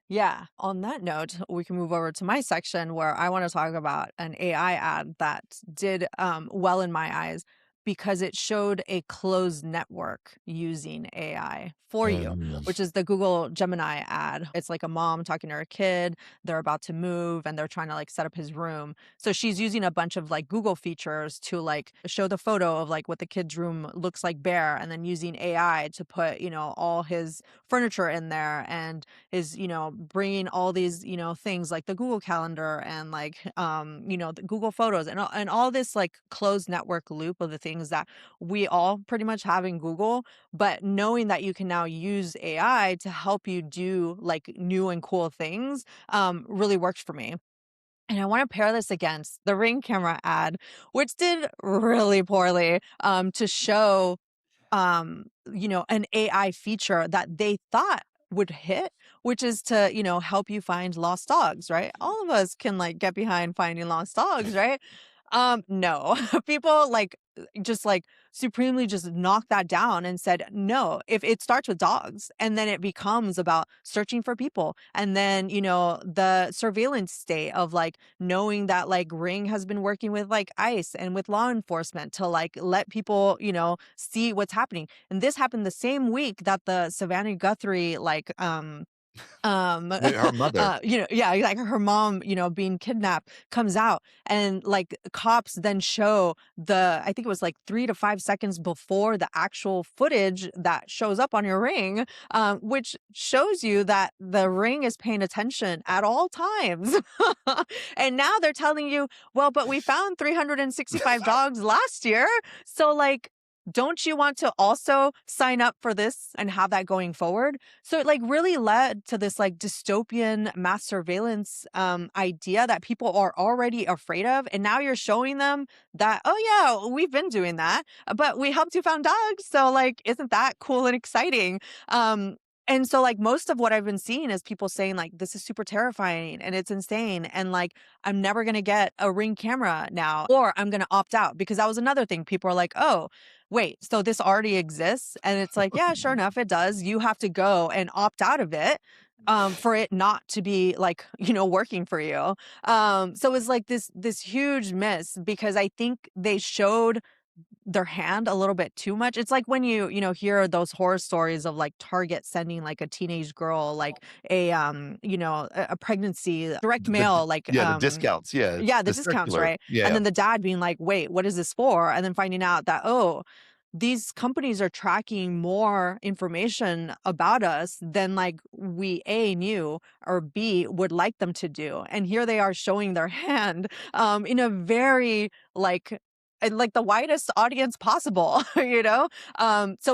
Yeah. On that note, we can move over to my section where I want to talk about an AI ad that did well in my eyes. because it showed a closed network using AI for you, Mm. which is the Google Gemini ad. It's like a mom talking to her kid. They're about to move and they're trying to like set up his room. So she's using a bunch of like Google features to like show the photo of like what the kid's room looks like bare, and then using AI to put, all his furniture in there, and is, bringing all these, things like the Google Calendar and like, the Google Photos, and all this like closed network loop of the things that we all pretty much have in Google, but knowing that you can now use AI to help you do like new and cool things, really worked for me. And I want to pair this against the Ring camera ad, which did really poorly, to show an AI feature that they thought would hit, which is to, help you find lost dogs, right? All of us can like get behind finding lost dogs, right? No. People just like supremely just knocked that down and said, no, if it starts with dogs and then it becomes about searching for people. And then, the surveillance state of like knowing that like Ring has been working with like ICE and with law enforcement to like let people, see what's happening. And this happened the same week that the Savannah Guthrie um Her mother. yeah, like her mom, being kidnapped comes out, and like cops then show I think it was like 3 to 5 seconds before the actual footage that shows up on your Ring, which shows you that the Ring is paying attention at all times. And now they're telling you, well, but we found 365 dogs last year, so like, don't you want to also sign up for this and have that going forward? So it like really led to this like dystopian mass surveillance idea that people are already afraid of. And now you're showing them that, oh yeah, we've been doing that, but we helped you found dogs. So like, isn't that cool and exciting? And so like most of what I've been seeing is people saying like, this is super terrifying and it's insane. And like, I'm never going to get a Ring camera now, or I'm going to opt out, because that was another thing. People are like, oh, wait, so this already exists? And it's like, yeah, sure enough, it does. You have to go and opt out of it, for it not to be like, working for you. So it's like this huge miss, because I think they showed their hand a little bit too much. It's like when hear those horror stories of like Target sending like a teenage girl like a pregnancy direct mail, like Yeah, the discounts, yeah, yeah, the the discounts, circular, right? And yeah. then the dad being like, "Wait, what is this for?" And then finding out that, oh, these companies are tracking more information about us than like we A knew, or B would like them to do. And here they are showing their hand in a very like the widest audience possible, so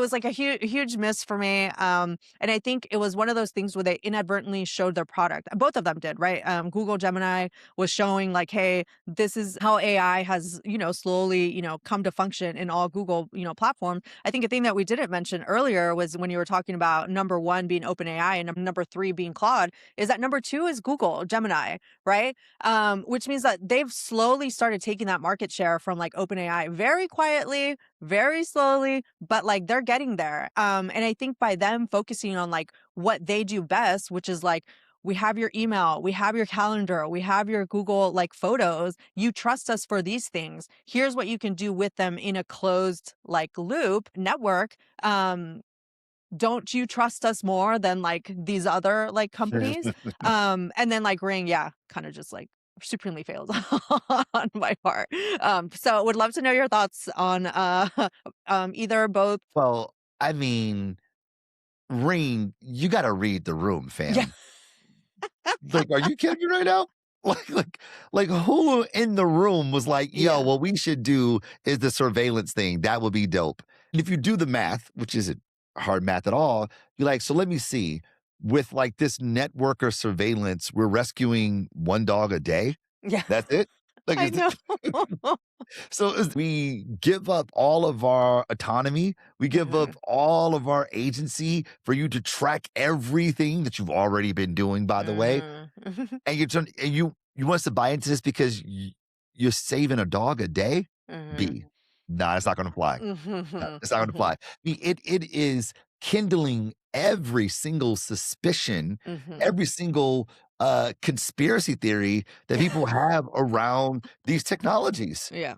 it's like a huge miss for me. And I think it was one of those things where they inadvertently showed their product. Both of them did, right? Google Gemini was showing like, hey, this is how AI has, slowly, come to function in all Google, platforms. I think a thing that we didn't mention earlier was when you were talking about number one being OpenAI and number three being Claude, is that number two is Google Gemini, right? Which means that they've slowly started taking that market share from like OpenAI very quietly, very slowly, but like they're getting there. And I think by them focusing on like what they do best, which is like, we have your email, we have your calendar, we have your Google like photos. You trust us for these things. Here's what you can do with them in a closed like loop network. Don't you trust us more than like these other like companies? And then like Ring, yeah, kind of just like supremely failed on my part. So would love to know your thoughts on either, both. Well, I mean, Ring, you gotta read the room, Yeah. fam. Like, are you kidding me right now? Like, who in the room was like, "Yo, Yeah. what we should do is the surveillance thing. That would be dope." And if you do the math, which isn't hard math at all, you're like, "So let me see. With, like, this network or surveillance, we're rescuing 1 dog a day? Yeah. That's it?" Like, I is know. so is we give up all of our autonomy, we give up Mhm. all of our agency for you to track everything that you've already been doing, by the way, Mhm. and you want us to buy into this because you're saving a dog a day? Mhm. B, nah, it's not gonna fly. Mhm. It's not gonna Mhm. fly. It is kindling every single suspicion, Mhm. every single, conspiracy theory that people have around these technologies. Yeah.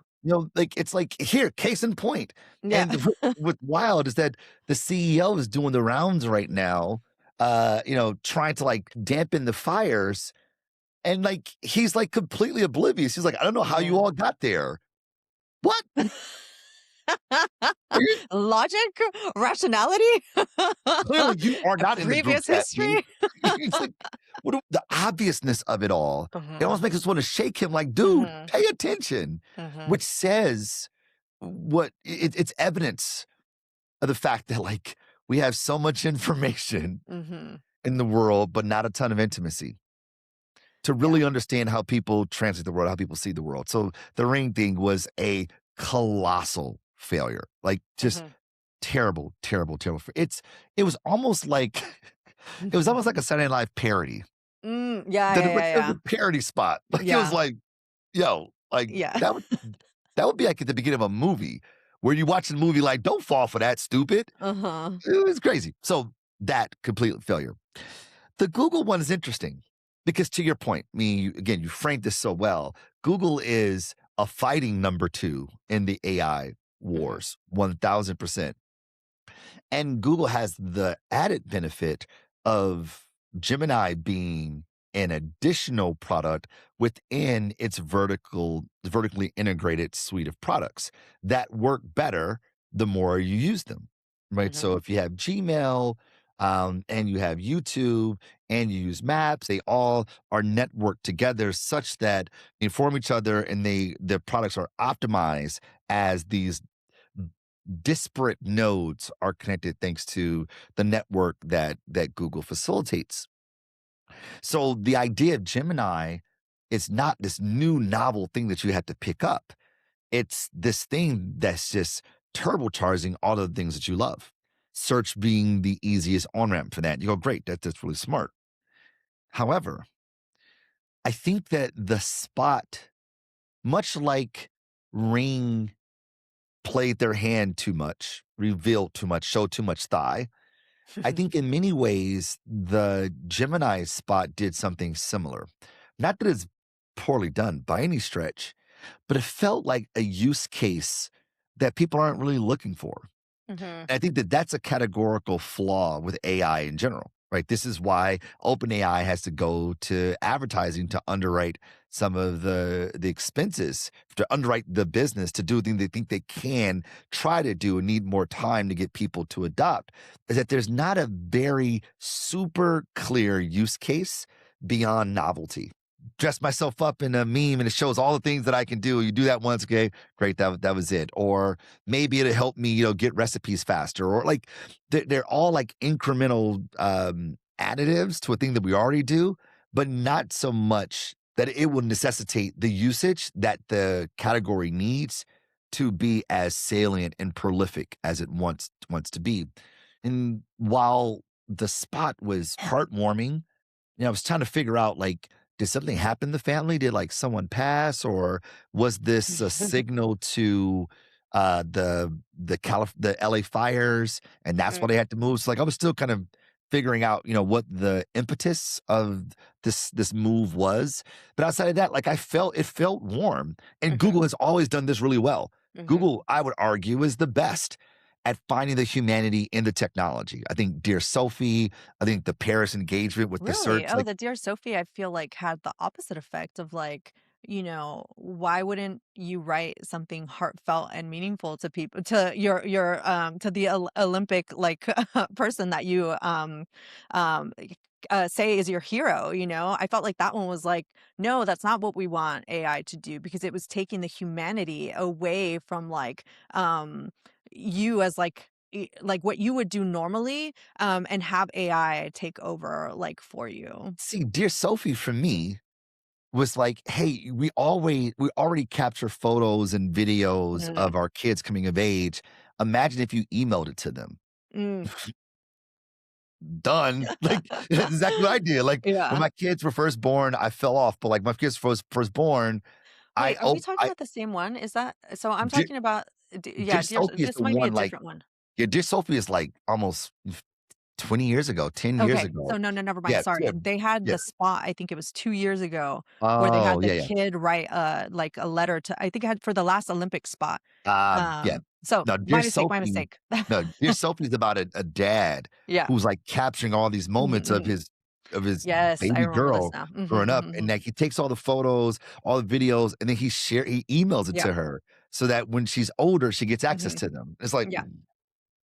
like, it's like, here, case in point. Yeah. And what's wild is that the CEO is doing the rounds right now, trying to, like, dampen the fires, and, like, he's, like, completely oblivious. He's like, "I don't know how you Yeah. all got there." What? Are you Logic? Rationality? clearly, you are not in the group Previous chat, B. history? It's like, the obviousness of it all, it Mhm. almost makes us wanna shake him like, "Dude, Mhm. pay attention," Mhm. which says it's evidence of the fact that, like, we have so much information Mhm. in the world, but not a ton of intimacy to Yeah. really understand how people translate the world, how people see the world. So the Ring thing was a colossal failure, like, just Mhm. terrible, terrible, terrible. It was almost like it was almost like a Saturday Night Live parody. Yeah, That yeah, it was yeah, it was yeah. a parody spot. Like, it was Yeah. like, yo, like, Yeah. that would be like at the beginning of a movie where you watch the movie like, "Don't fall for that, stupid." Uh-huh. It was crazy. So, that complete failure. The Google one is interesting because to your point, again, you framed this so well. Google is a fighting number 2 in the AI Mhm. wars, 1000%. And Google has the added benefit of Gemini being an additional product within its vertically integrated suite of products that work better the more you use them, right? Mhm. So if you have Gmail, and you have YouTube and you use Maps, they all are networked together such that they inform each other, and their products are optimized as these disparate nodes are connected thanks to the network that Google facilitates. So the idea of Gemini is not this new novel thing that you have to pick up. It's this thing that's just turbocharging all of the things that you love. Search being the easiest on ramp for that. You go, great, that's really smart. However, I think that the spot, much like Ring played their hand too much, revealed too much, showed too much thigh, I think in many ways, the Gemini spot did something similar. Not that it's poorly done by any stretch, but it felt like a use case that people aren't really looking for. Mhm. I think that that's a categorical flaw with AI in general, right? This is why OpenAI has to go to advertising to underwrite some of the expenses, to underwrite the business, to do things they think they can try to do and need more time to get people to adopt. Is that there's not a very super clear use case beyond novelty. Dress myself up in a meme and it shows all the things that I can do. You do that once, okay, great, that was it. Or maybe it'll help me, get recipes faster, or like they're all like incremental additives to a thing that we already do, but not so much that it will necessitate the usage that the category needs to be as salient and prolific as it wants to be. And while the spot was heartwarming, I was trying to figure out, like, did something happen in the family? Did, like, someone pass, or was this a signal to, the LA fires, and that's why Mhm. they had to move? So, like, I was still kind of figuring out, what the impetus of this move was, but outside of that, like, it felt warm, and Mhm. Google has always done this really well. Mhm. Google, I would argue, is the best at finding the humanity in the technology. I think Dear Sophie, I think the Paris engagement with the Really? search, Oh, like, the Dear Sophie, I feel like had the opposite effect of like, why wouldn't you write something heartfelt and meaningful to people, to your to the Olympic like person that you say is your hero, I felt like that one was like, no, that's not what we want AI to do, because it was taking the humanity away from like you as like like what you would do normally, and have AI take over, like, for you. see, Dear Sophie for me was like, hey, we already capture photos and videos Mhm. of our kids coming of age. Imagine if you emailed it to them. Mm. Done. Like, that's exactly what I did. Like, when Yeah. my kids were first born, I fell off, but like my kids first born, Wait, are we talking I about the same one? Is that so I'm Dear, talking about d Dear yeah, Sophie is this the might be a one, like, different one. yeah, Dear Sophie is like almost 20 years ago, 10 years Okay, ago. so no, no, never mind, Yeah, sorry. yeah, They had yeah. the spot, I think it was 2 years ago, where they Oh, had the yeah, yeah. kid write, like, a letter to I think it had for the last Olympic spot. Yeah. So No, my Dear mistake, my Sophie mistake. no, Dear Sophie's about a dad Yeah. who's, like, capturing all these Mhm, moments mhm. of his Yes, I baby remember this girl now. Mhm, growing up, mhm, and, mhm. like, he takes all the photos, all the videos, and then he emails it Yeah. to her so that when she's older, she gets access Mhm. to them. It's like, Yeah.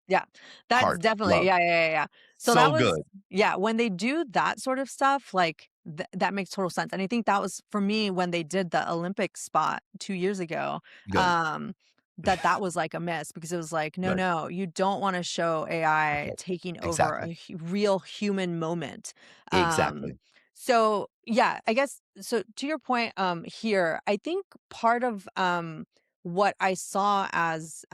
Yeah, that's heart, definitely love. yeah. So that So was good. yeah, when they do that sort of stuff, like, that makes total sense, and I think that was for me when they did the Olympic spot 2 years ago, Good. um, that was, like, a miss because it was like, "No, Good. no, you don't wanna show AI Okay. taking over a Exactly. real human moment." Um, Exactly. so, yeah, I guess so to your point, here, I think part of, what I saw as,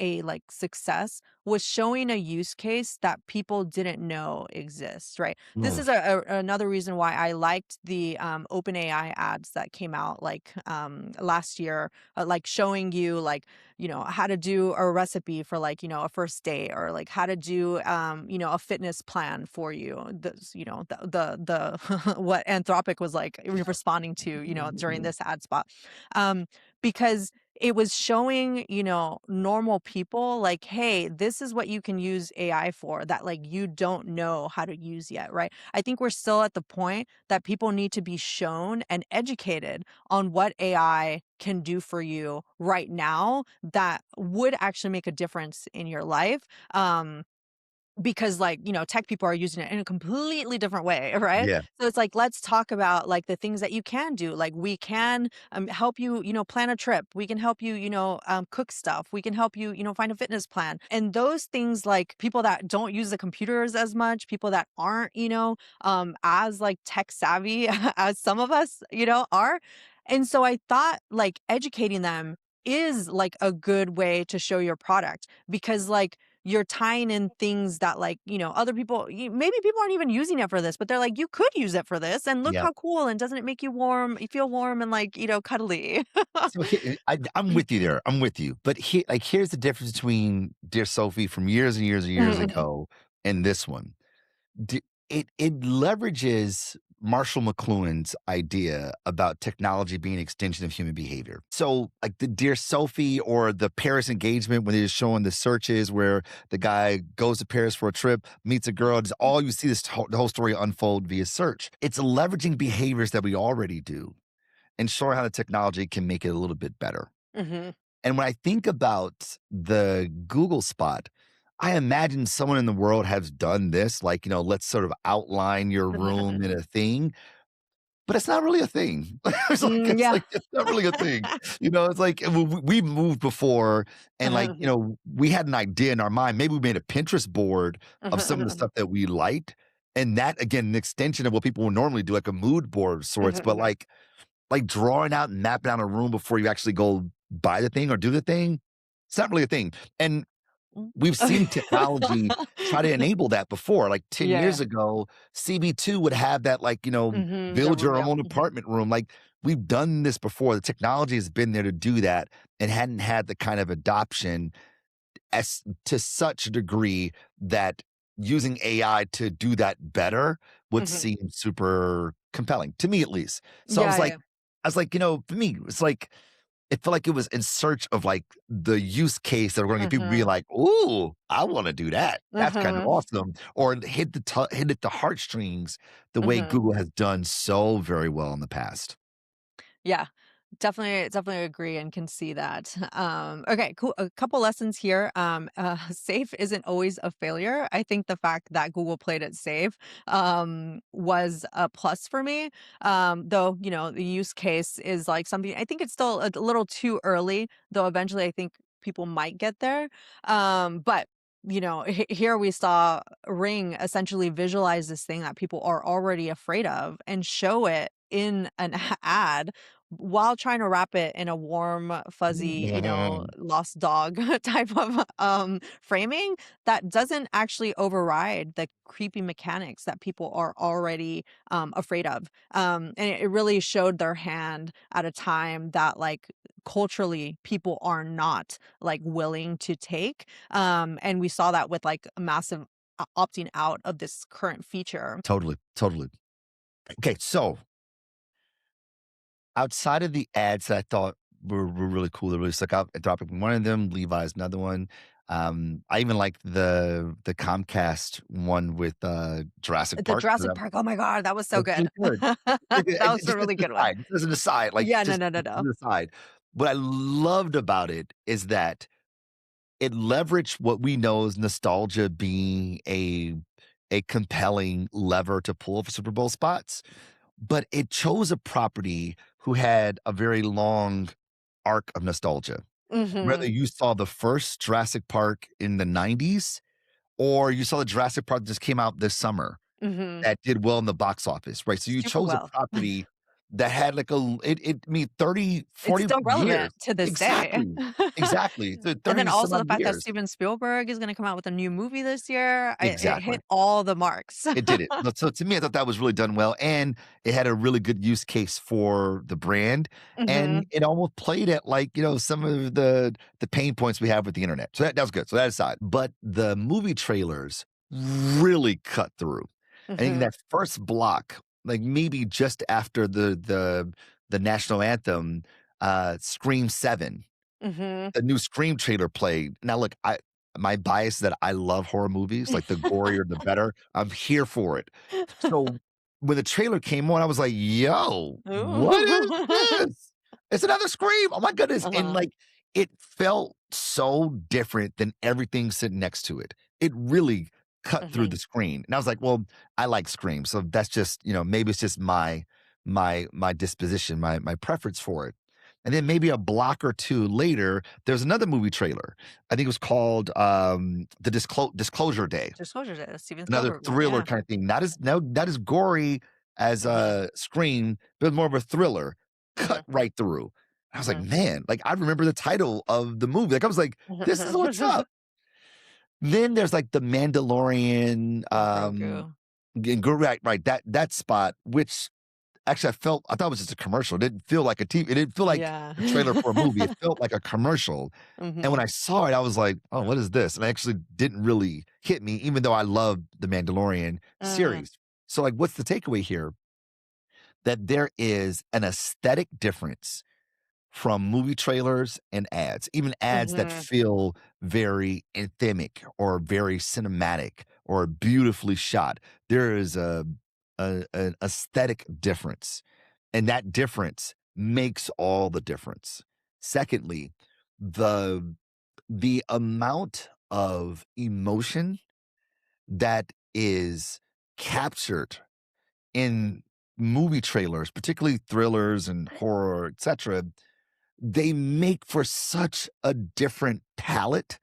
a like success was showing a use case that people didn't know exists, right? This Mm. is another reason why I liked the OpenAI ads that came out like last year, like showing you like how to do a recipe for like a first date or like how to do a fitness plan for you. This, the what Anthropic was like responding to during this ad spot, um, because it was showing, normal people like, "Hey, this is what you can use AI for that, like, you don't know how to use yet," right? I think we're still at the point that people need to be shown and educated on what AI can do for you right now that would actually make a difference in your life. Because like, tech people are using it in a completely different way, right? Yeah. So it's like, let's talk about like the things that you can do. Like we can help you, plan a trip. We can help you, cook stuff. We can help you, find a fitness plan. And those things like people that don't use the computers as much, people that aren't, as like tech savvy as some of us, are. And so I thought like educating them is like a good way to show your product because like you're tying in things that like, other people maybe people aren't even using it for this, but they're like, "You could use it for this, and look Yeah. how cool, and doesn't it make you warm you feel warm and like, cuddly." So I'm with you there. I'm with you. But here's the difference between Dear Sophie from years and years and Mhm, years mhm, ago and this one. It leverages Marshall McLuhan's idea about technology being an extension of human behavior. So, like the Dear Sophie or the Paris engagement, when they're showing the searches where the guy goes to Paris for a trip, meets a girl, it's all you see the whole story unfold via search. It's leveraging behaviors that we already do and showing how the technology can make it a little bit better. mhm. And when I think about the Google spot, I imagine someone in the world has done this, like, let's sort of outline your room in a thing, but it's not really a thing. Yeah. It's not really a thing. It's like we moved before and like, we had an idea in our mind. Maybe we made a Pinterest board of some of the stuff that we liked. And that again, an extension of what people would normally do, like a mood board of sorts, but like drawing out and mapping out a room before you actually go buy the thing or do the thing, it's not really a thing. And we've seen technology try to enable that before. Like 10 Yeah, yeah. years ago, CB2 would have that, like, Mhm, the build room, your yeah. own Mhm, apartment room. Like, we've done this before. The technology has been there to do that and hadn't had the kind of adoption as to such a degree that using AI to do that better would mhm. seem super compelling to me, at least. So Yeah, yeah. I was like, for me, it's like it felt like it was in search of like the use case that we're going to get people being Mhm, like, "Ooh, I want to do that. That's kind of mhm, awesome," or hit at the heartstrings the way mhm. Google has done so very well in the past. Yeah. Definitely agree and can see that. Okay, cool. A couple lessons here. Safe isn't always a failure. I think the fact that Google played it safe was a plus for me. Though, the use case is like something I think it's still a little too early, though eventually I think people might get there. But here we saw Ring essentially visualize this thing that people are already afraid of and show it in an ad while trying to wrap it in a warm, fuzzy, lost dog type of framing that doesn't actually override the creepy mechanics that people are already afraid of. And it really showed their hand at a time that like culturally people are not like willing to take. And we saw that with like a massive opting out of this current feature. Totally, totally. Okay, so outside of the ads that I thought were really cool, that really stuck out, Anthropic one of them, Levi is another one. I even like the Comcast one with, Jurassic The Park. Jurassic Park, oh my god, that was so That's really good. good. Like, That was a just as really an good one. aside, just as an aside, like, Yeah, no, just no, no, as no. an aside. What I loved about it is that it leveraged what we know as nostalgia being a compelling lever to pull for Super Bowl spots, but it chose a property who had a very long arc of nostalgia. Whether Mhm, you saw the first Jurassic Park in the '90s or you saw the Jurassic Park that just came out this summer mhm. that did well in the box office, right? So you Super chose a well. property that had like I mean, 30, It's 40 still relevant years. to this day. Exactly. Exactly. So And 30 then some also the odd fact that years. Steven Spielberg is gonna come out with a new movie this year, it Exactly. hit all the marks. It did it. But so to me, I thought that was really done well, and it had a really good use case for the brand, and Mhm, it almost played at like, some of the pain points we have with the internet. So that was good. So that aside. But the movie trailers really cut through. I think mhm, that first block, like maybe just after the national anthem, Scream 7, mhm. the new Scream trailer played. Now, look, my bias is that I love horror movies, like the gorier the better. I'm here for it. So when the trailer came on, I was like, "Yo, what is Ooh. this? It's another Scream! Oh my goodness!" And Uh-huh, like, it felt so different than everything sitting next to it. It really cut through the mhm, screen, and I was like, "Well, I like Scream, so that's just maybe it's just my disposition, my preference for it." And then maybe a block or two later, there's another movie trailer. I think it was called, The Disclosure Day, Disclosure Day, the Steven another Spielberg one, thriller yeah. kinda thing. Not as gory as, Mhm, Scream, but more of a thriller. Cut mhm, right through. I was like, mhm. "Man," like, I remember the title of the movie. Like, I was like, "This is what's up." Then there's, like, The Mandalorian, Grogu. right, right, that spot, which actually, I thought it was just a commercial. It didn't feel like it didn't feel like Yeah. a trailer for a movie. It felt like a commercial, and when Mhm. I saw it, I was like, "Oh, what is this?" And it actually didn't really hit me, even though I love the Mandalorian Mm, series. So, like, what's the takeaway here? That there is an aesthetic difference from movie trailers and ads, even ads that mhm, feel very anthemic or very cinematic or beautifully shot. There is an aesthetic difference, and that difference makes all the difference. Secondly, the the amount of emotion that is captured in movie trailers, particularly thrillers and horror, etc., they make for such a different palette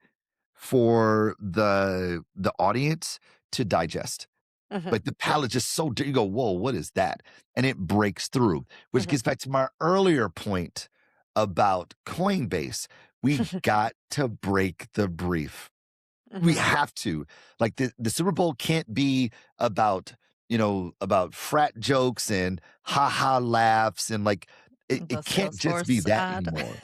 for the audience to digest. mhm, Like, the palette just you go, "Whoa, what is that?" And it breaks through, which mhm, gets back to my earlier point about Coinbase. We got to break the brief. We mhm. have to. Like, the Super Bowl can't be about, about frat jokes and ha-ha laughs and, like, The it can't just be Salesforce that ad. anymore.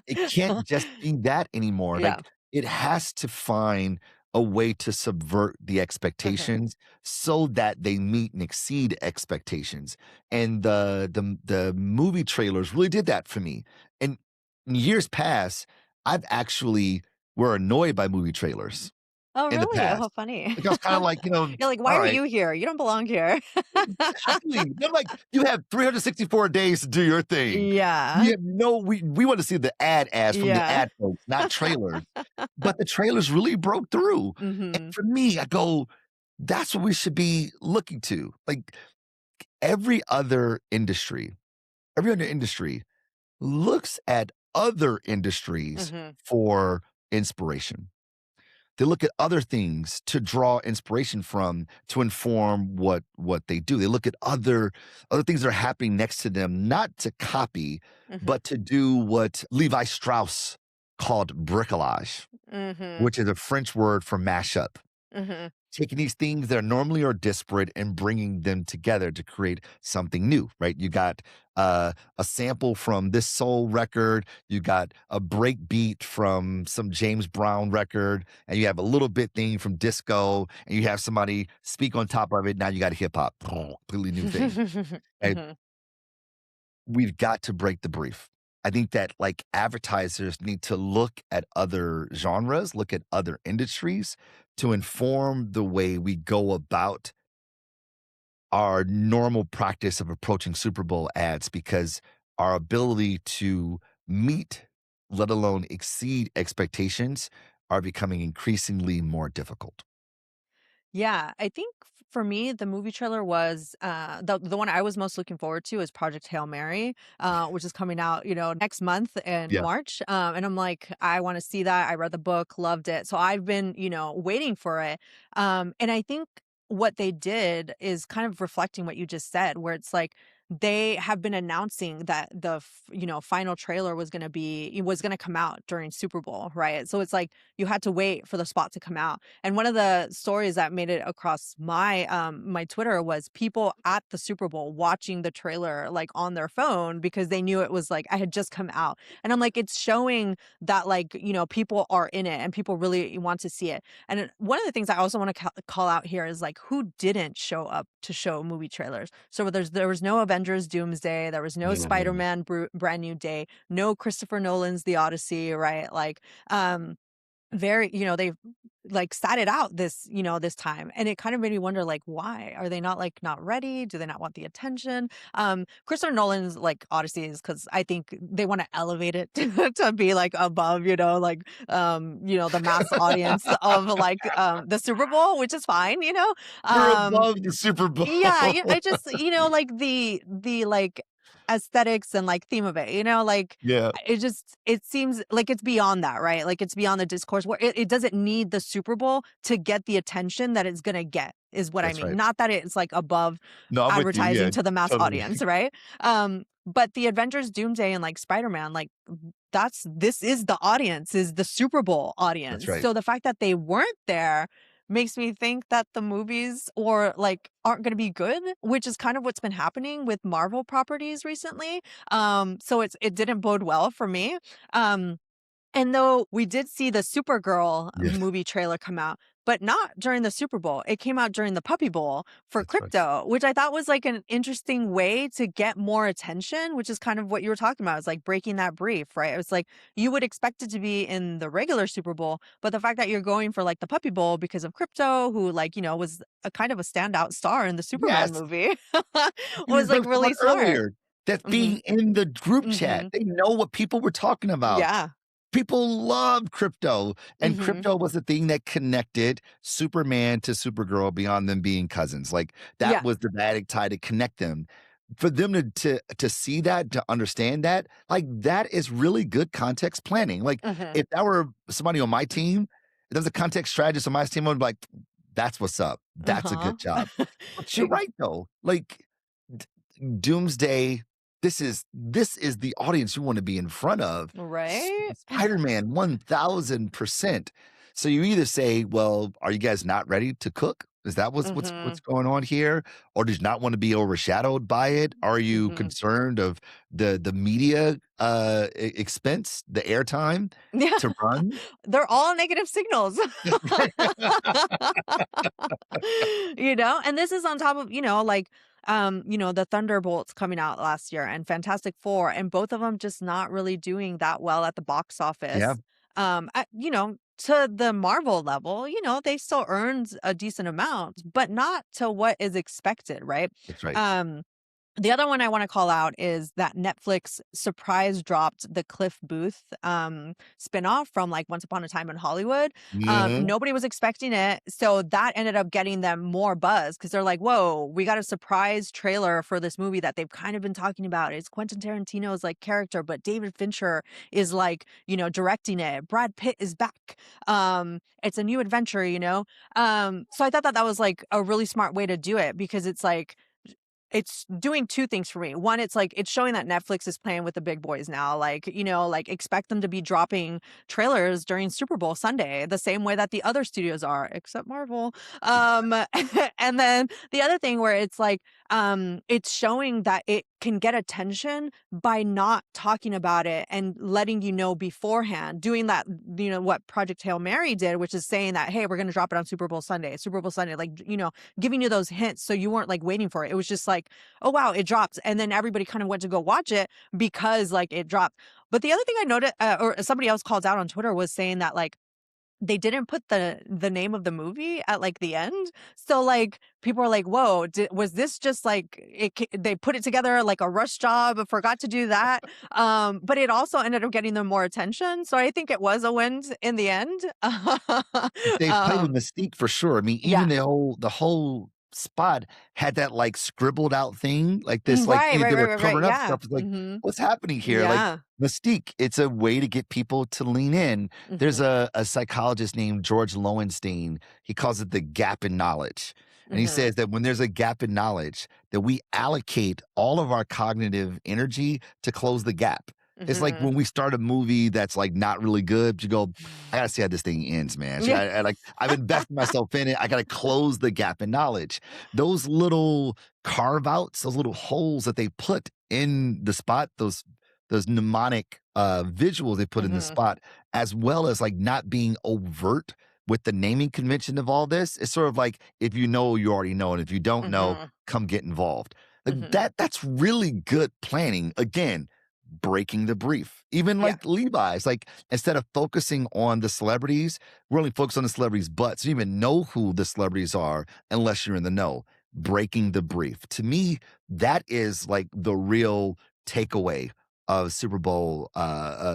It can't just be that anymore. Yeah. Like, it has to find a way to subvert the Mhm. expectations so that they meet and exceed expectations. And the movie trailers really did that for me. And in years past, I've actually were annoyed by movie trailers Oh, in the really? Oh, past. how funny. Like, I was kinda like, You're like, "Why all are right. you here? You don't belong here." Exactly. They're like, "You have 364 days to do your thing. We Yeah. have no we want to see the ads from the Yeah. ad folks, not trailers." But the trailers really broke through. And Mhm. for me, I go, "That's what we should be looking to." Like, every other industry every other industry looks at other industries Mhm. for inspiration. They look at other things to draw inspiration from to inform what they do. They look at other things that are happening next to them, not to copy, Mhm. but to do what Levi Strauss called bricolage, Mhm. which is a French word for mashup. Mhm. Taking these things that normally are disparate and bringing them together to create something new, right? You got a sample from this soul record, you got a break beat from some James Brown record, and you have a little bit thing from disco, and you have somebody speak on top of it. Now you got hip hop, completely new thing. Right? Mhm. We've got to break the brief. I think that like advertisers need to look at other genres, look at other industries to inform the way we go about our normal practice of approaching Super Bowl ads because our ability to meet, let alone exceed expectations are becoming increasingly more difficult. Yeah, I think for me, the movie trailer was the one I was most looking forward to is Project Hail Mary, which is coming out, next month in Yeah. March. And I'm like, I want to see that. I read the book, loved it. So I've been, waiting for it. And I think what they did is kind of reflecting what you just said, where it's like they have been announcing that final trailer was going to come out during Super Bowl, right? So it's like you had to wait for the spot to come out. And one of the stories that made it across my Twitter was people at the Super Bowl watching the trailer like on their phone because they knew it was like I had just come out. And I'm like, it's showing that like, people are in it and people really want to see it. And one of the things I also want to call out here is like who didn't show up to show movie trailers. So there was no Avengers Doomsday, there was no Mhm. Spider-Man Brand New Day, no Christopher Nolan's The Odyssey, right? Like um very, they've like sat it out this time. And it kind of made me wonder, like, why? Are they not like not ready? Do they not want the attention? Christopher Nolan's like Odyssey is because I think they want to elevate it to be like above, the mass audience of like the Super Bowl, which is fine, You're Um above the Super Bowl. yeah, I just, like the like aesthetics and like theme of it, like Yeah, it seems like it's beyond that, right? Like it's beyond the discourse where it doesn't need the Super Bowl to get the attention that it's gonna get, is what I that's mean. right. Not that it's like above No, I'm with you. advertising Yeah, to the mass totally. audience, right? But the Avengers Doomsday and like Spider-Man, like this is the audience, is the Super Bowl That's audience. right. So the fact that they weren't there makes me think that the movies or like aren't going to be good, which is kind of what's been happening with Marvel properties recently. So it didn't bode well for me. Um and though we did see the Supergirl Yeah, movie trailer come out, but not during the Super Bowl. It came out during the Puppy Bowl for that's right. crypto, which I thought was like an interesting way to get more attention, which is kind of what you were talking about. It's like breaking that brief, right? It was like you would expect it to be in the regular Super Bowl, but the fact that you're going for like the Puppy Bowl because of crypto, who like, was a kind of a standout star in the Superman Yes, movie, we were was like talking about really smart. earlier, that Hmm. being in the group chat, Hmm. they know what people were talking about. Yeah. People love crypto, and Hmm. crypto was the thing that connected Superman to Supergirl beyond them being cousins. Like, that Yeah. was the dramatic tie to connect them. For them to see that, to understand that, like, that is really good context planning. Like, Hmm. if that were somebody on my team, if there was a context strategist on my team, I would be like, "That's what's up. That's a Uh-huh. good job." But you're right, though. Like, D Doomsday, this is the audience you wanna be in front of. Right? Spider-Man 1000%. So you either say, "Well, are you guys not ready to cook? Is that what's Mhm, going on here? Or do you not wanna be overshadowed by it? Are you mhm. concerned of the media, expense, the airtime Yeah, to run?" they're all negative signals. And this is on top of, like, the Thunderbolts coming out last year and Fantastic Four, and both of them just not really doing that well at the box Yeah, office. To the Marvel level, they still earned a decent amount, but not to what is expected, right? that's right. Um The other one I wanna call out is that Netflix surprise dropped the Cliff Booth, spinoff from, like, Once Upon a Time in Hollywood. Mhm. Nobody was expecting it, so that ended up getting them more buzz because 'cause they're like, "Whoa, we got a surprise trailer for this movie that they've kind of been talking about. It's Quentin Tarantino's, like, character, but David Fincher is, like, directing it. Brad Pitt is back. It's a new adventure," So I thought that that was, like, a really smart way to do it because it's like it's doing 2 things for me. One, it's like, it's showing that Netflix is playing with the big boys now, like, like, expect them to be dropping trailers during Super Bowl Sunday, the same way that the other studios are, except Marvel. Um, and then the other thing where it's like, it's showing that it can get attention by not talking about it and letting you know beforehand, doing that, what Project Hail Mary did, which is saying that, "Hey, we're gonna drop it on Super Bowl Sunday," like, giving you those hints so you weren't, like, waiting for it. It was just like, "Oh, wow, it dropped," and then everybody kind of went to go watch it because, like, it dropped. But the other thing I noticed, or somebody else called out on Twitter, was saying that, like, they didn't put the name of the movie at, like, the end. So, like, people are like, "Whoa, was this just, like, they put it together like a rush job, but forgot to do that?" But it also ended up getting them more attention, so I think it was a win in the end. They play with Um, mystique for sure. I mean, even yeah. the whole spot had that, like, scribbled out thing, like this, like, Right, right, they right, were right, right, covering up yeah. stuff. It's like, Mhm. "What's happening here?" Like, Yeah. mystique, it's a way to get people to lean in. There's Mhm. a psychologist named George Lowenstein, he calls it the gap in knowledge, and he Mhm. says that when there's a gap in knowledge, that we allocate all of our cognitive energy to close the gap. It's like Mhm. when we start a movie that's, like, not really good, you go, I gotta see how this thing ends, man. Yeah. Like, I've invested myself in it. I gotta close the gap in knowledge. Those little carve outs, those little holes that they put in the spot, those mnemonic visuals they put in the Mhm. spot, as well as like not being overt with the naming convention of all this. It's sort of like if you know, you already know, and if you don't know, Mhm. come get involved. Like Mhm. that's really good planning. Again, breaking the brief. Even Yeah. like Levi's, like instead of focusing on the celebrities, we're only focused on the celebrities' butts. You don't even know who the celebrities are unless you're in the know. Breaking the brief. To me, that is like the real takeaway of Super Bowl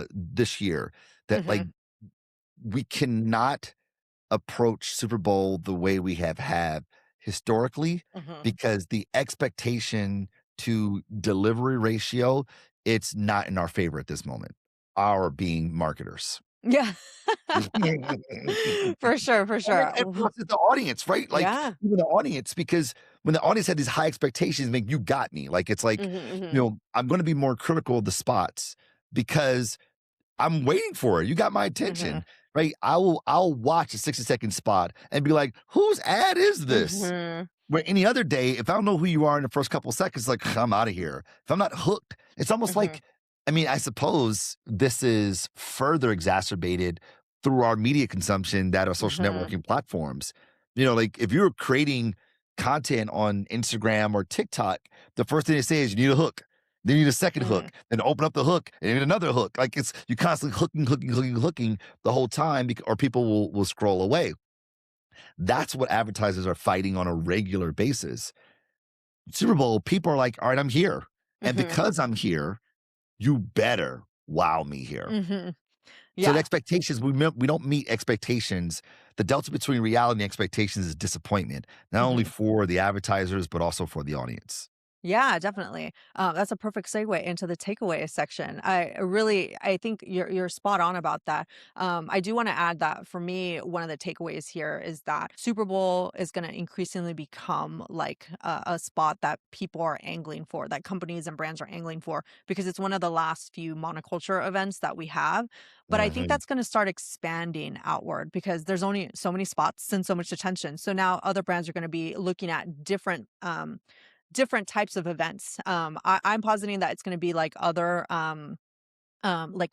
this year. That like Mhm. we cannot approach Super Bowl the way we have had historically Mhm. because the expectation to delivery ratio, it's not in our favor at this moment, our being marketers. Yeah. For sure, for And sure. and plus it's the audience, right? Like, Yeah. even the audience, because when the audience had these high expectations, like, "You got me." Like, it's like, Mhm, mhm. I'm gonna be more critical of the spots because I'm waiting for it. You got my Mhm. attention, right? I'll watch a 60-second spot and be like, "Whose ad is this?" Mhm. Where any other day, if I don't know who you are in the first couple of seconds, like, I'm out of here. If I'm not hooked, it's almost Mhm. like, I mean, I suppose this is further exacerbated through our media consumption that are social Mhm. networking platforms. Like if you're creating content on Instagram or TikTok, the first thing they say is you need a hook. Then you need a second Mhm. hook, then open up the hook, and you need another hook. Like it's you constantly hooking the whole time, or people will scroll away. That's what advertisers are fighting on a regular basis. Super Bowl, people are like, all right, I'm here. And Mhm. because I'm here, you better wow me here. Mhm. So the Yeah. expectations, we don't meet expectations. The delta between reality and expectations is disappointment, not only Mhm. for the advertisers, but also for the audience. Yeah, definitely. That's a perfect segue into the takeaway section. I think you're spot on about that. I do want to add that for me, one of the takeaways here is that Super Bowl is going to increasingly become like a spot that people are angling for, that companies and brands are angling for, because it's one of the last few monoculture events that we have. But I think Mhm. that's going to start expanding outward because there's only so many spots and so much attention. So now other brands are going to be looking at different types of events. I'm positing that it's going to be like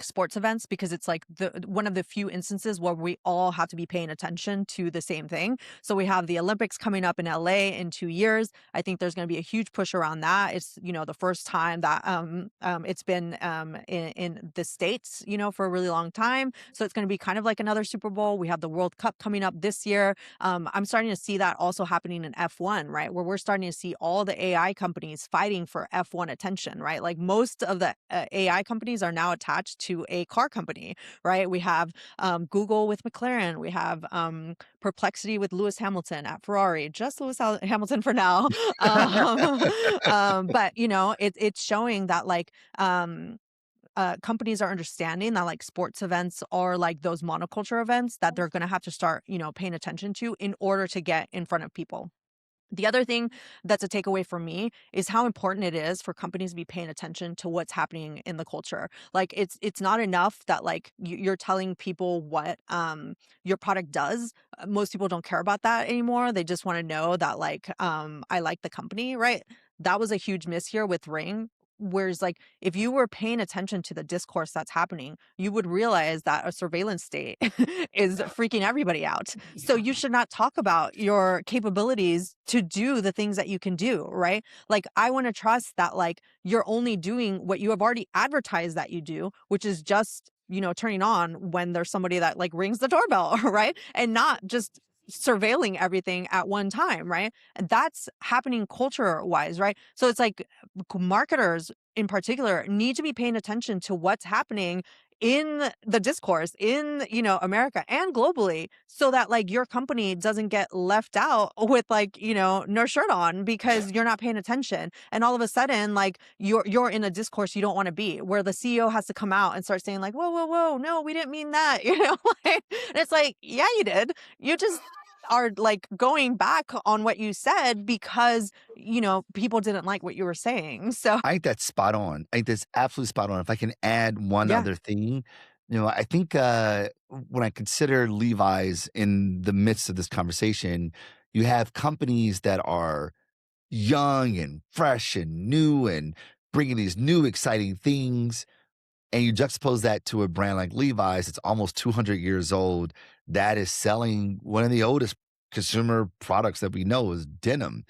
sports events because it's like the one of the few instances where we all have to be paying attention to the same thing. So we have the Olympics coming up in LA in 2 years. I think there's going to be a huge push around that. It's the first time that it's been in the states for a really long time. So it's going to be kind of like another Super Bowl. We have the World Cup coming up this year. I'm starting to see that also happening in F1, right? Where we're starting to see all the AI companies fighting for F1 attention, right? Like most of the AI companies are now attached to a car company, right? We have Google with McLaren. We have Perplexity with Lewis Hamilton at Ferrari. Just Lewis Hamilton for now. But it's showing that like companies are understanding that like sports events are like those monoculture events that they're going to have to start paying attention to in order to get in front of people. The other thing that's a takeaway for me is how important it is for companies to be paying attention to what's happening in the culture. Like it's not enough that like you're telling people what your product does. Most people don't care about that anymore. They just want to know that like I like the company, right? That was a huge miss here with Ring. Whereas like if you were paying attention to the discourse that's happening, you would realize that a surveillance state is freaking everybody out. So you should not talk about your capabilities to do the things that you can do, right? Like I want to trust that like you're only doing what you have already advertised that you do, which is just, turning on when there's somebody that like rings the doorbell, right? And not just surveilling everything at one time, right? And that's happening culture wise, right? So it's like marketers in particular need to be paying attention to what's happening in the discourse in America and globally, so that like your company doesn't get left out with like no shirt on because you're not paying attention, and all of a sudden like you're in a discourse you don't want to be, where the CEO has to come out and start saying like whoa, no, we didn't mean that. Like, and it's like, yeah, you did. You just are like going back on what you said because people didn't like what you were saying. So I think that's spot on. I think that's absolutely spot on. If I can add one yeah. other thing, I think when I consider Levi's in the midst of this conversation, you have companies that are young and fresh and new and bringing these new exciting things. And you juxtapose that to a brand like Levi's, it's almost 200 years old, that is selling one of the oldest consumer products that we know is denim.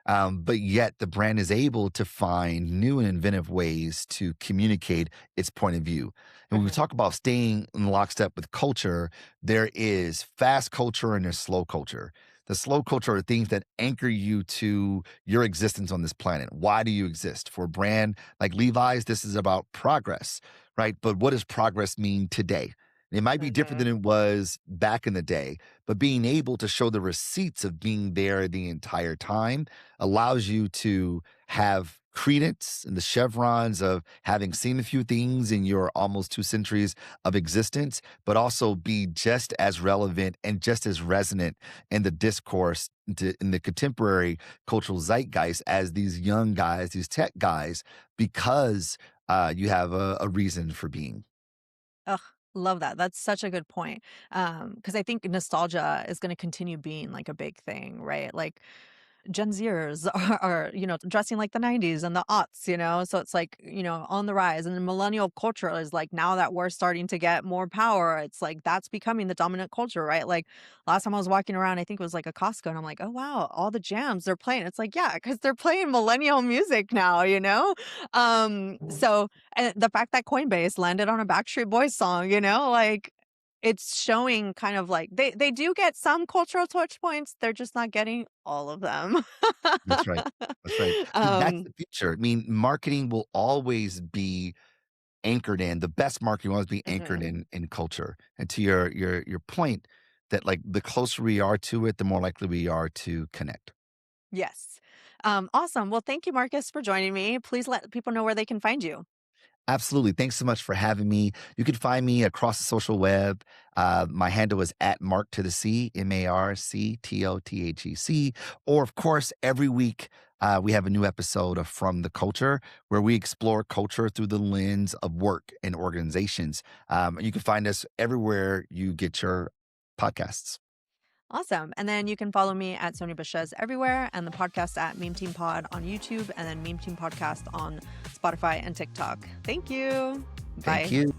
But yet the brand is able to find new and inventive ways to communicate its point of view. And when we Mhm. talk about staying in lockstep with culture, there is fast culture and there's slow culture. The slow culture are things that anchor you to your existence on this planet. Why do you exist? For a brand like Levi's, this is about progress, right? But what does progress mean today? It might be different Mhm. than it was back in the day, but being able to show the receipts of being there the entire time allows you to have credence and the chevrons of having seen a few things in your almost 2 centuries of existence, but also be just as relevant and just as resonant in the discourse, in the contemporary cultural zeitgeist as these young guys, these tech guys, because you have a reason for being. Ugh, love that. That's such a good point. Because I think nostalgia is going to continue being like a big thing, right? Like Gen Zers are dressing like the 90s and the aughts, so it's like, on the rise. And the millennial culture is like, now that we're starting to get more power, it's like that's becoming the dominant culture, right? Like last time I was walking around, I think it was like a Costco, and I'm like, oh wow, all the jams they're playing. It's like, yeah, because they're playing millennial music now. So and the fact that Coinbase landed on a Backstreet Boys song, like it's showing kind of like they do get some cultural touch points, they're just not getting all of them. That's right. That's right. I mean, that's Um, the future. I mean, marketing will always be anchored in the best marketing will always be anchored mhm, in culture. And to your point that like the closer we are to it, the more likely we are to connect. yes. Awesome. Well, thank you, Marcus, for joining me. Please let people know where they can find you. Absolutely. Thanks so much for having me. You can find me across the social web. My handle is at Mark to the C, MarcTothec. Or, of course, every week we have a new episode of From the Culture where we explore culture through the lens of work and organizations. You can find us everywhere you get your podcasts. Awesome. And then you can follow me at Sony Bashez everywhere, and the podcast at Meme Team Pod on YouTube, and then Meme Team Podcast on Spotify and TikTok. Thank you. Thank Bye. you.